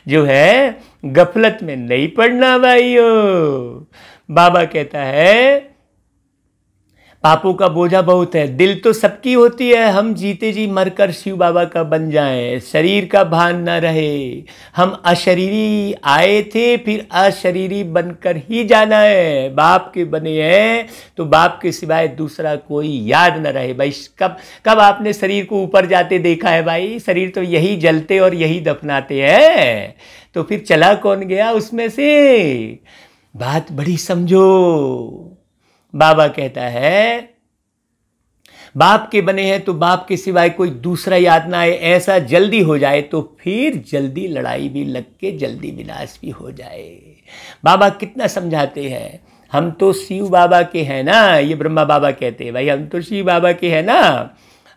जो है गफलत में नहीं पड़ना भाइयों। बाबा कहता है पापों का बोझा बहुत है। दिल तो सबकी होती है, हम जीते जी मरकर शिव बाबा का बन जाएं, शरीर का भान न रहे। हम अशरीरी आए थे, फिर अशरीरी बनकर ही जाना है। बाप के बने हैं तो बाप के सिवाय दूसरा कोई याद न रहे। भाई कब आपने शरीर को ऊपर जाते देखा है? भाई शरीर तो यही जलते और यही दफनाते हैं, तो फिर चला कौन गया उसमें से? बात बड़ी समझो। बाबा कहता है बाप के बने हैं तो बाप के सिवाय कोई दूसरा याद ना आए। ऐसा जल्दी हो जाए तो फिर जल्दी लड़ाई भी लग के जल्दी विनाश भी हो जाए। बाबा कितना समझाते हैं। हम तो शिव बाबा के हैं ना, ये ब्रह्मा बाबा कहते हैं भाई हम तो शिव बाबा के हैं ना।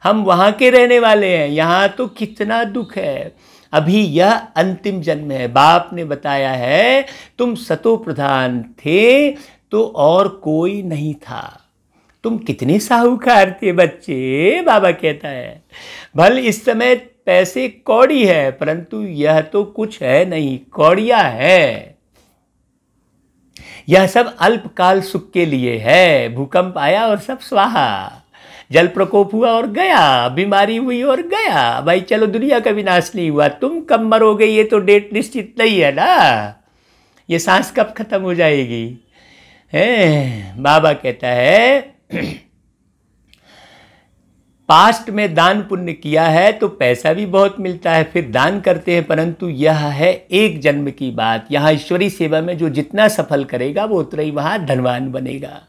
हम वहाँ के रहने वाले हैं, यहाँ तो कितना दुख है। अभी यह अंतिम जन्म है। बाप ने बताया है तुम सतो प्रधान थे तो और कोई नहीं था। तुम कितने साहूकार थे बच्चे, बाबा कहता है। भल इस समय पैसे कौड़ी है, परंतु यह तो कुछ है नहीं, कौड़िया है। यह सब अल्पकाल सुख के लिए है। भूकंप आया और सब स्वाहा, जल प्रकोप हुआ और गया, बीमारी हुई और गया। भाई चलो, दुनिया का विनाश नहीं हुआ, तुम कब मरोगे ये तो डेट निश्चित नहीं है ना, ये सांस कब खत्म हो जाएगी है। बाबा कहता है पास्ट में दान पुण्य किया है तो पैसा भी बहुत मिलता है, फिर दान करते हैं, परंतु यह है एक जन्म की बात। यहाँ ईश्वरी सेवा में जो जितना सफल करेगा वो उतना ही वहाँ धनवान बनेगा।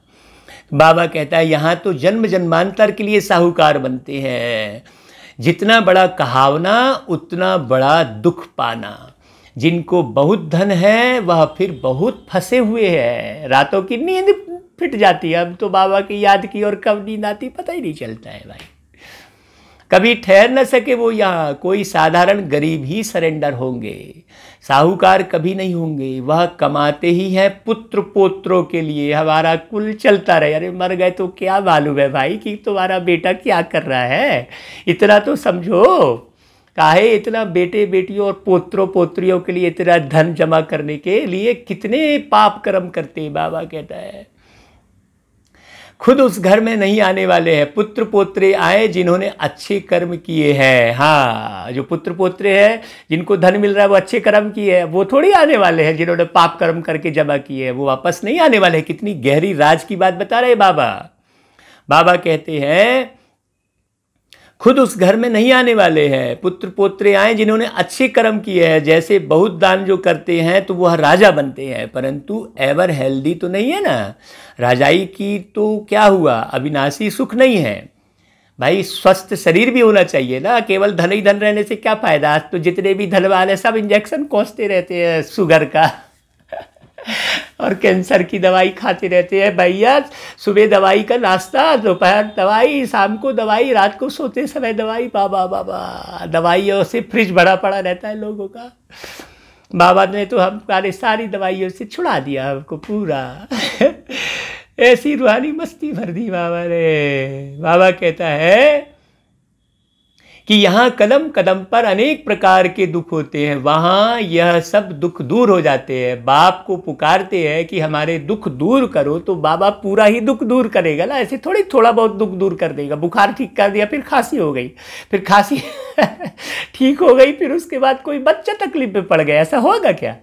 बाबा कहता है यहाँ तो जन्म जन्मांतर के लिए साहूकार बनते हैं। जितना बड़ा कहावना उतना बड़ा दुख पाना। जिनको बहुत धन है वह फिर बहुत फंसे हुए हैं, रातों की नींद फिट जाती है। अब तो बाबा की याद की और कब नींद आती पता ही नहीं चलता है भाई। कभी ठहर न सके वो यहाँ, कोई साधारण गरीब ही सरेंडर होंगे, साहूकार कभी नहीं होंगे। वह कमाते ही है पुत्र पोत्रों के लिए, हमारा कुल चलता रहे। अरे मर गए तो क्या मालूम है भाई कि तुम्हारा बेटा क्या कर रहा है, इतना तो समझो। काहे इतना बेटे बेटियों और पोत्रों पोत्रियों के लिए इतना धन जमा करने के लिए कितने पाप कर्म करते हैं। बाबा कहता है खुद उस घर में नहीं आने वाले हैं, पुत्र पोत्रे आए जिन्होंने अच्छे कर्म किए हैं। हाँ, जो पुत्र पोत्रे हैं जिनको धन मिल रहा है वो अच्छे कर्म किए हैं, वो थोड़ी आने वाले हैं जिन्होंने पाप कर्म करके जमा किए हैं, वो वापस नहीं आने वाले हैं। कितनी गहरी राज की बात बता रहे बाबा। बाबा कहते हैं खुद उस घर में नहीं आने वाले हैं, पुत्र पोत्रे आए जिन्होंने अच्छे कर्म किए हैं। जैसे बहुत दान जो करते हैं तो वह राजा बनते हैं, परंतु एवर हेल्दी तो नहीं है ना। राजाई की तो क्या हुआ, अविनाशी सुख नहीं है भाई। स्वस्थ शरीर भी होना चाहिए ना, केवल धन ही धन रहने से क्या फायदा। आज तो जितने भी धन वाले सब इंजेक्शन कोसते रहते हैं शुगर का और कैंसर की दवाई खाते रहते हैं भैया। सुबह दवाई का नाश्ता, दोपहर दवाई, शाम को दवाई, रात को सोते समय दवाई। बाबा बाबा, दवाइयों से फ्रिज भरा पड़ा रहता है लोगों का। बाबा ने तो हमारे सारी दवाइयों से छुड़ा दिया हमको पूरा ऐसी रूहानी मस्ती भर दी बाबा ने। बाबा कहता है कि यहाँ कदम कदम पर अनेक प्रकार के दुख होते हैं, वहाँ यह सब दुख दूर हो जाते हैं। बाप को पुकारते हैं कि हमारे दुख दूर करो, तो बाबा पूरा ही दुख दूर करेगा ना। ऐसे थोड़ी थोड़ा बहुत दुख दूर कर देगा। बुखार ठीक कर दिया, फिर खांसी हो गई, फिर खांसी ठीक हो गई, फिर उसके बाद कोई बच्चा तकलीफ में पड़ गया, ऐसा होगा क्या?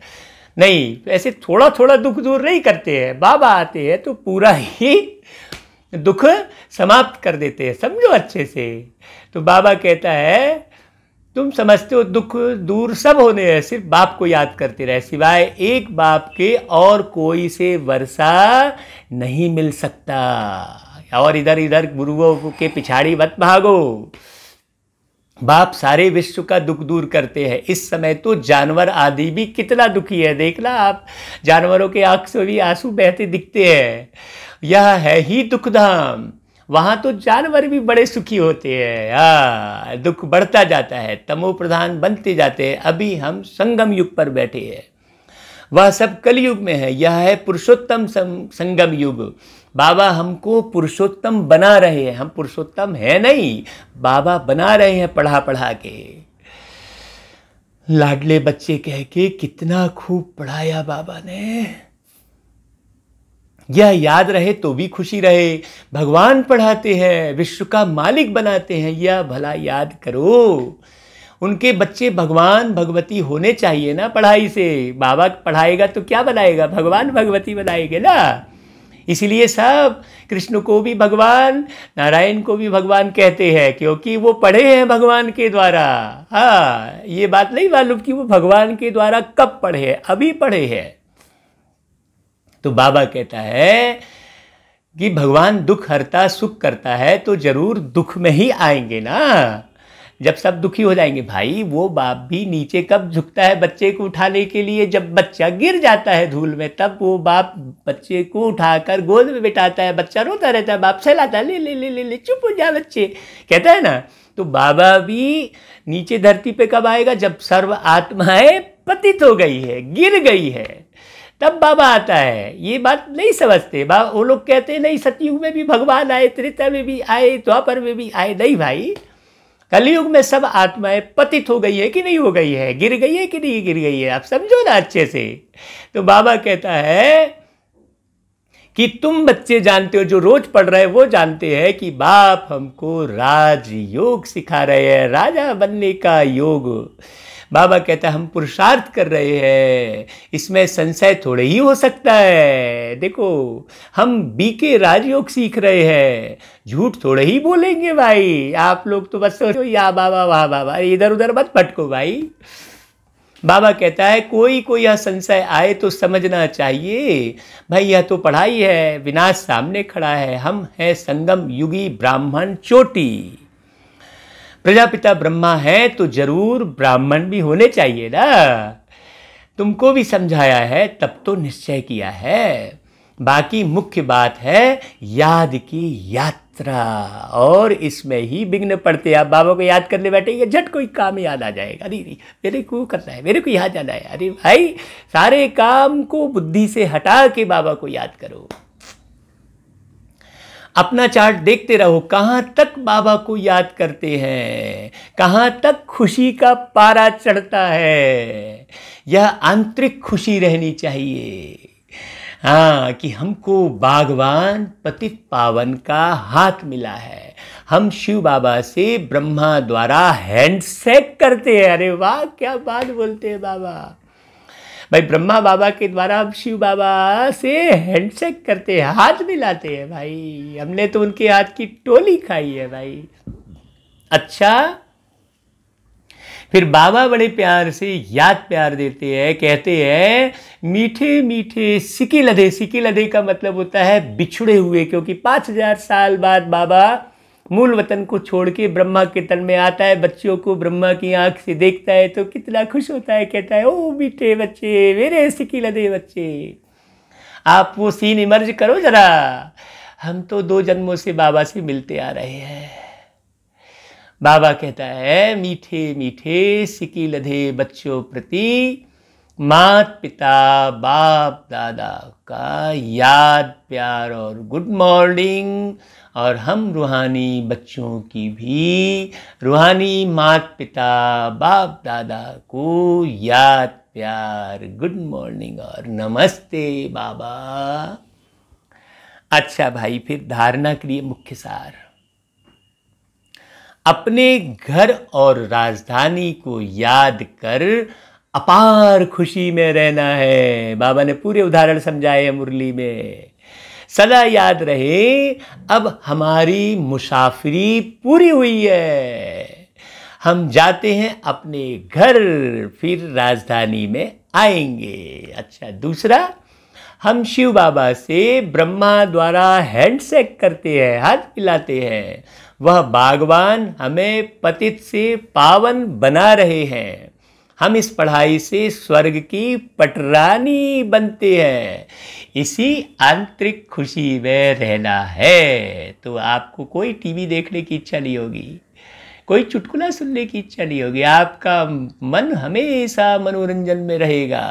नहीं, ऐसे थोड़ा थोड़ा दुख दूर नहीं करते हैं। बाबा आते हैं तो पूरा ही दुख समाप्त कर देते हैं, समझो अच्छे से। तो बाबा कहता है तुम समझते हो दुख दूर सब होने हैं, सिर्फ बाप को याद करते रहे। सिवाय एक बाप के और कोई से वर्षा नहीं मिल सकता। और इधर इधर गुरुओं के पिछाड़ी मत भागो। बाप सारे विश्व का दुख दूर करते हैं। इस समय तो जानवर आदि भी कितना दुखी है, देखना आप, जानवरों के आंख से भी आंसू बहते दिखते हैं। यह है ही दुखधाम, वहाँ तो जानवर भी बड़े सुखी होते हैं। दुख बढ़ता जाता है, तमो प्रधान बनते जाते हैं। अभी हम संगम युग पर बैठे हैं, वह सब कलयुग में है। यह है पुरुषोत्तम संगम युग। बाबा हमको पुरुषोत्तम बना रहे हैं, हम पुरुषोत्तम है नहीं, बाबा बना रहे हैं पढ़ा पढ़ा के। लाडले बच्चे कह के कितना खूब पढ़ाया बाबा ने। यह याद रहे तो भी खुशी रहे। भगवान पढ़ाते हैं, विश्व का मालिक बनाते हैं, यह भला याद करो। उनके बच्चे भगवान भगवती होने चाहिए ना पढ़ाई से। बाबा पढ़ाएगा तो क्या बनाएगा, भगवान भगवती बनाएंगे ना। इसीलिए सब कृष्ण को भी भगवान, नारायण को भी भगवान कहते हैं, क्योंकि वो पढ़े हैं भगवान के द्वारा। हाँ, ये बात नहीं मालूम कि वो भगवान के द्वारा कब पढ़े हैं, अभी पढ़े हैं। तो बाबा कहता है कि भगवान दुख हरता सुख करता है, तो जरूर दुख में ही आएंगे ना। जब सब दुखी हो जाएंगे, भाई वो बाप भी नीचे कब झुकता है बच्चे को उठाने के लिए? जब बच्चा गिर जाता है धूल में, तब वो बाप बच्चे को उठाकर गोद में बिठाता है, बच्चा रोता रहता है, बाप सहलाता है, ले ले ले ले ले चुप हो जा बच्चे, कहता है ना। तो बाबा भी नीचे धरती पे कब आएगा? जब सर्व आत्माएं पतित हो गई है, गिर गई है, तब बाबा आता है। ये बात नहीं समझते वो लोग कहते हैं नहीं सतयुग में भी भगवान आए, त्रेता में भी आए, द्वापर में भी आए। नहीं भाई, कलयुग में सब आत्माएं पतित हो गई है कि नहीं हो गई है, गिर गई है कि नहीं गिर गई है, आप समझो ना अच्छे से। तो बाबा कहता है कि तुम बच्चे जानते हो, जो रोज पढ़ रहे हैं वो जानते हैं कि बाप हमको राजयोग सिखा रहे हैं, राजा बनने का योग। बाबा कहता है हम पुरुषार्थ कर रहे हैं, इसमें संशय थोड़े ही हो सकता है। देखो हम बीके राजयोग सीख रहे हैं, झूठ थोड़े ही बोलेंगे भाई। आप लोग तो बस सोचो या बाबा वाह बाबा, इधर उधर मत भटको भाई। बाबा कहता है कोई कोई यह संशय आए तो समझना चाहिए भाई, यह तो पढ़ाई है, विनाश सामने खड़ा है। हम हैं संगम युगी ब्राह्मण चोटी, प्रजापिता ब्रह्मा है तो जरूर ब्राह्मण भी होने चाहिए ना। तुमको भी समझाया है तब तो निश्चय किया है। बाकी मुख्य बात है याद की यात्रा, और इसमें ही विघ्न पड़ते। आप बाबा को याद करने बैठेंगे, झट कोई काम याद आ जाएगा, अरे मेरे को करना है, मेरे को याद जाना है। अरे भाई सारे काम को बुद्धि से हटा के बाबा को याद करो। अपना चार्ट देखते रहो, कहाँ तक बाबा को याद करते हैं, कहाँ तक खुशी का पारा चढ़ता है। यह आंतरिक खुशी रहनी चाहिए, हाँ, कि हमको बागवान पतित पावन का हाथ मिला है। हम शिव बाबा से ब्रह्मा द्वारा हैंडशेक करते हैं। अरे वाह, क्या बात बोलते हैं बाबा। भाई ब्रह्मा बाबा के द्वारा हम शिव बाबा से हैंडशेक करते हैं, हाथ मिलाते हैं भाई। हमने तो उनके हाथ की टोली खाई है भाई। अच्छा, फिर बाबा बड़े प्यार से याद प्यार देते हैं, कहते हैं मीठे मीठे सिकी लधे। सिकी लधे का मतलब होता है बिछुड़े हुए, क्योंकि 5000 साल बाद बाबा मूल वतन को छोड़ के ब्रह्मा के तन में आता है। बच्चों को ब्रह्मा की आंख से देखता है तो कितना खुश होता है, कहता है ओ मीठे बच्चे, मेरे सिकी लधे बच्चे। आप वो सीन इमर्ज करो जरा। हम तो 2 जन्मों से बाबा से मिलते आ रहे हैं। बाबा कहता है मीठे मीठे सिकी लधे बच्चों प्रति मात पिता बाप दादा का याद प्यार और गुड मॉर्निंग। और हम रूहानी बच्चों की भी रूहानी मात पिता बाप दादा को याद प्यार, गुड मॉर्निंग और नमस्ते बाबा। अच्छा भाई, फिर धारणा के लिए मुख्य सार। अपने घर और राजधानी को याद कर अपार खुशी में रहना है। बाबा ने पूरे उदाहरण समझाए मुरली में। सदा याद रहे, अब हमारी मुसाफिरी पूरी हुई है, हम जाते हैं अपने घर, फिर राजधानी में आएंगे। अच्छा, दूसरा, हम शिव बाबा से ब्रह्मा द्वारा हैंडशेक करते हैं, हाथ मिलाते हैं। वह बागवान हमें पतित से पावन बना रहे हैं। हम इस पढ़ाई से स्वर्ग की पटरानी बनते हैं। इसी आंतरिक खुशी में रहना है। तो आपको कोई टीवी देखने की इच्छा नहीं होगी, कोई चुटकुला सुनने की इच्छा नहीं होगी। आपका मन हमेशा मनोरंजन में रहेगा।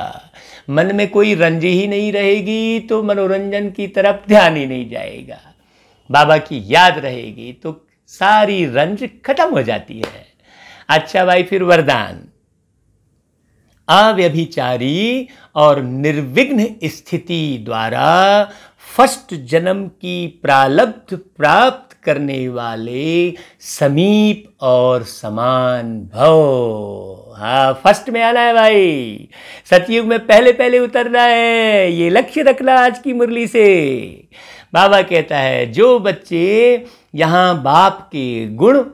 मन में कोई रंज ही नहीं रहेगी तो मनोरंजन की तरफ ध्यान ही नहीं जाएगा। बाबा की याद रहेगी तो सारी रंज खत्म हो जाती है। अच्छा भाई, फिर वरदान। अव्यभिचारी और निर्विघ्न स्थिति द्वारा फर्स्ट जन्म की प्रारब्ध प्राप्त करने वाले समीप और समान भव। हाँ, फर्स्ट में आना है भाई, सतयुग में पहले पहले उतरना है। ये लक्ष्य रखना आज की मुरली से। बाबा कहता है जो बच्चे यहाँ बाप के गुण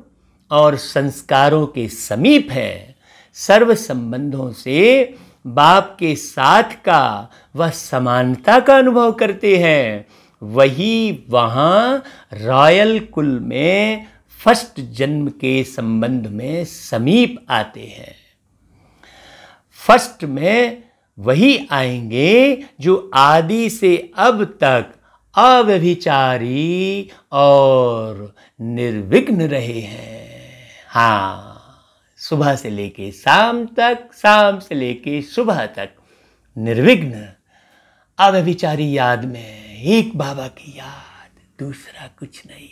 और संस्कारों के समीप हैं, सर्व संबंधों से बाप के साथ का वह समानता का अनुभव करते हैं, वही वहाँ रॉयल कुल में फर्स्ट जन्म के संबंध में समीप आते हैं। फर्स्ट में वही आएंगे जो आदि से अब तक अव्यभिचारी और निर्विघ्न रहे हैं। हाँ, सुबह से लेके शाम तक, शाम से लेके सुबह तक निर्विघ्न अव्यभिचारी याद में, एक बाबा की याद, दूसरा कुछ नहीं।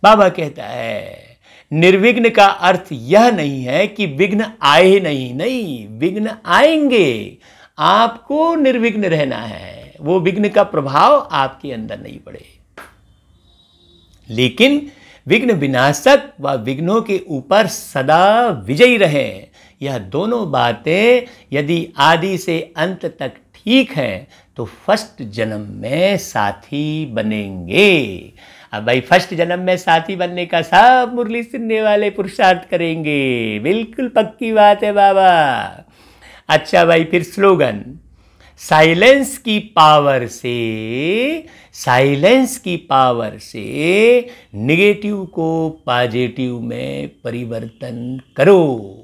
बाबा कहता है निर्विघ्न का अर्थ यह नहीं है कि विघ्न आए नहीं, नहीं, विघ्न आएंगे, आपको निर्विघ्न रहना है, वो विघ्न का प्रभाव आपके अंदर नहीं पड़े। लेकिन विघ्न विनाशक व विघ्नों के ऊपर सदा विजयी रहे। यह दोनों बातें यदि आदि से अंत तक ठीक हैं तो फर्स्ट जन्म में साथी बनेंगे। अब भाई फर्स्ट जन्म में साथी बनने का सब मुरली सुनने वाले पुरुषार्थ करेंगे, बिल्कुल पक्की बात है बाबा। अच्छा भाई, फिर स्लोगन, साइलेंस की पावर से, साइलेंस की पावर से नेगेटिव को पॉजिटिव में परिवर्तन करो।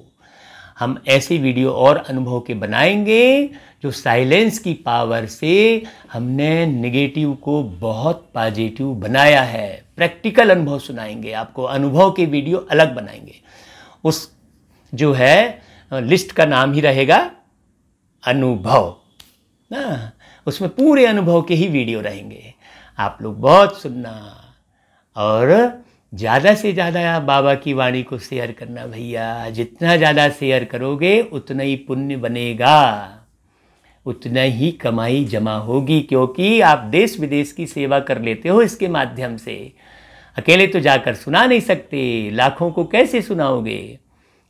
हम ऐसी वीडियो और अनुभव के बनाएंगे जो साइलेंस की पावर से हमने नेगेटिव को बहुत पॉजिटिव बनाया है। प्रैक्टिकल अनुभव सुनाएंगे आपको, अनुभव के वीडियो अलग बनाएंगे। उस जो है लिस्ट का नाम ही रहेगा अनुभव ना, उसमें पूरे अनुभव के ही वीडियो रहेंगे। आप लोग बहुत सुनना और ज़्यादा से ज़्यादा बाबा की वाणी को शेयर करना भैया। जितना ज़्यादा शेयर करोगे उतना ही पुण्य बनेगा, उतना ही कमाई जमा होगी, क्योंकि आप देश विदेश की सेवा कर लेते हो इसके माध्यम से। अकेले तो जाकर सुना नहीं सकते, लाखों को कैसे सुनाओगे?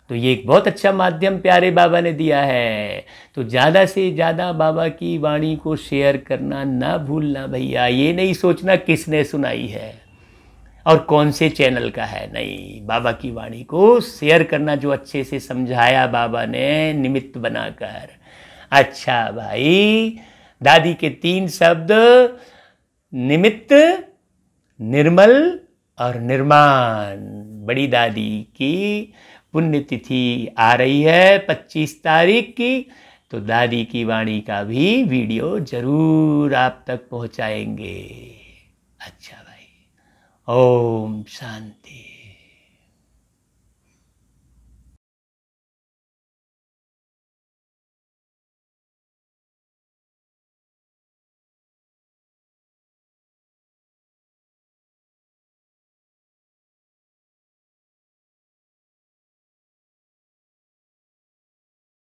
तो ये एक बहुत अच्छा माध्यम प्यारे बाबा ने दिया है। तो ज़्यादा से ज़्यादा बाबा की वाणी को शेयर करना ना भूलना भैया। ये नहीं सोचना किसने सुनाई है और कौन से चैनल का है, नहीं, बाबा की वाणी को शेयर करना जो अच्छे से समझाया बाबा ने निमित्त बनाकर। अच्छा भाई, दादी के 3 शब्द निमित्त, निर्मल और निर्माण। बड़ी दादी की पुण्यतिथि आ रही है 25 तारीख की, तो दादी की वाणी का भी वीडियो जरूर आप तक पहुंचाएंगे। अच्छा भाई, ओम शांति।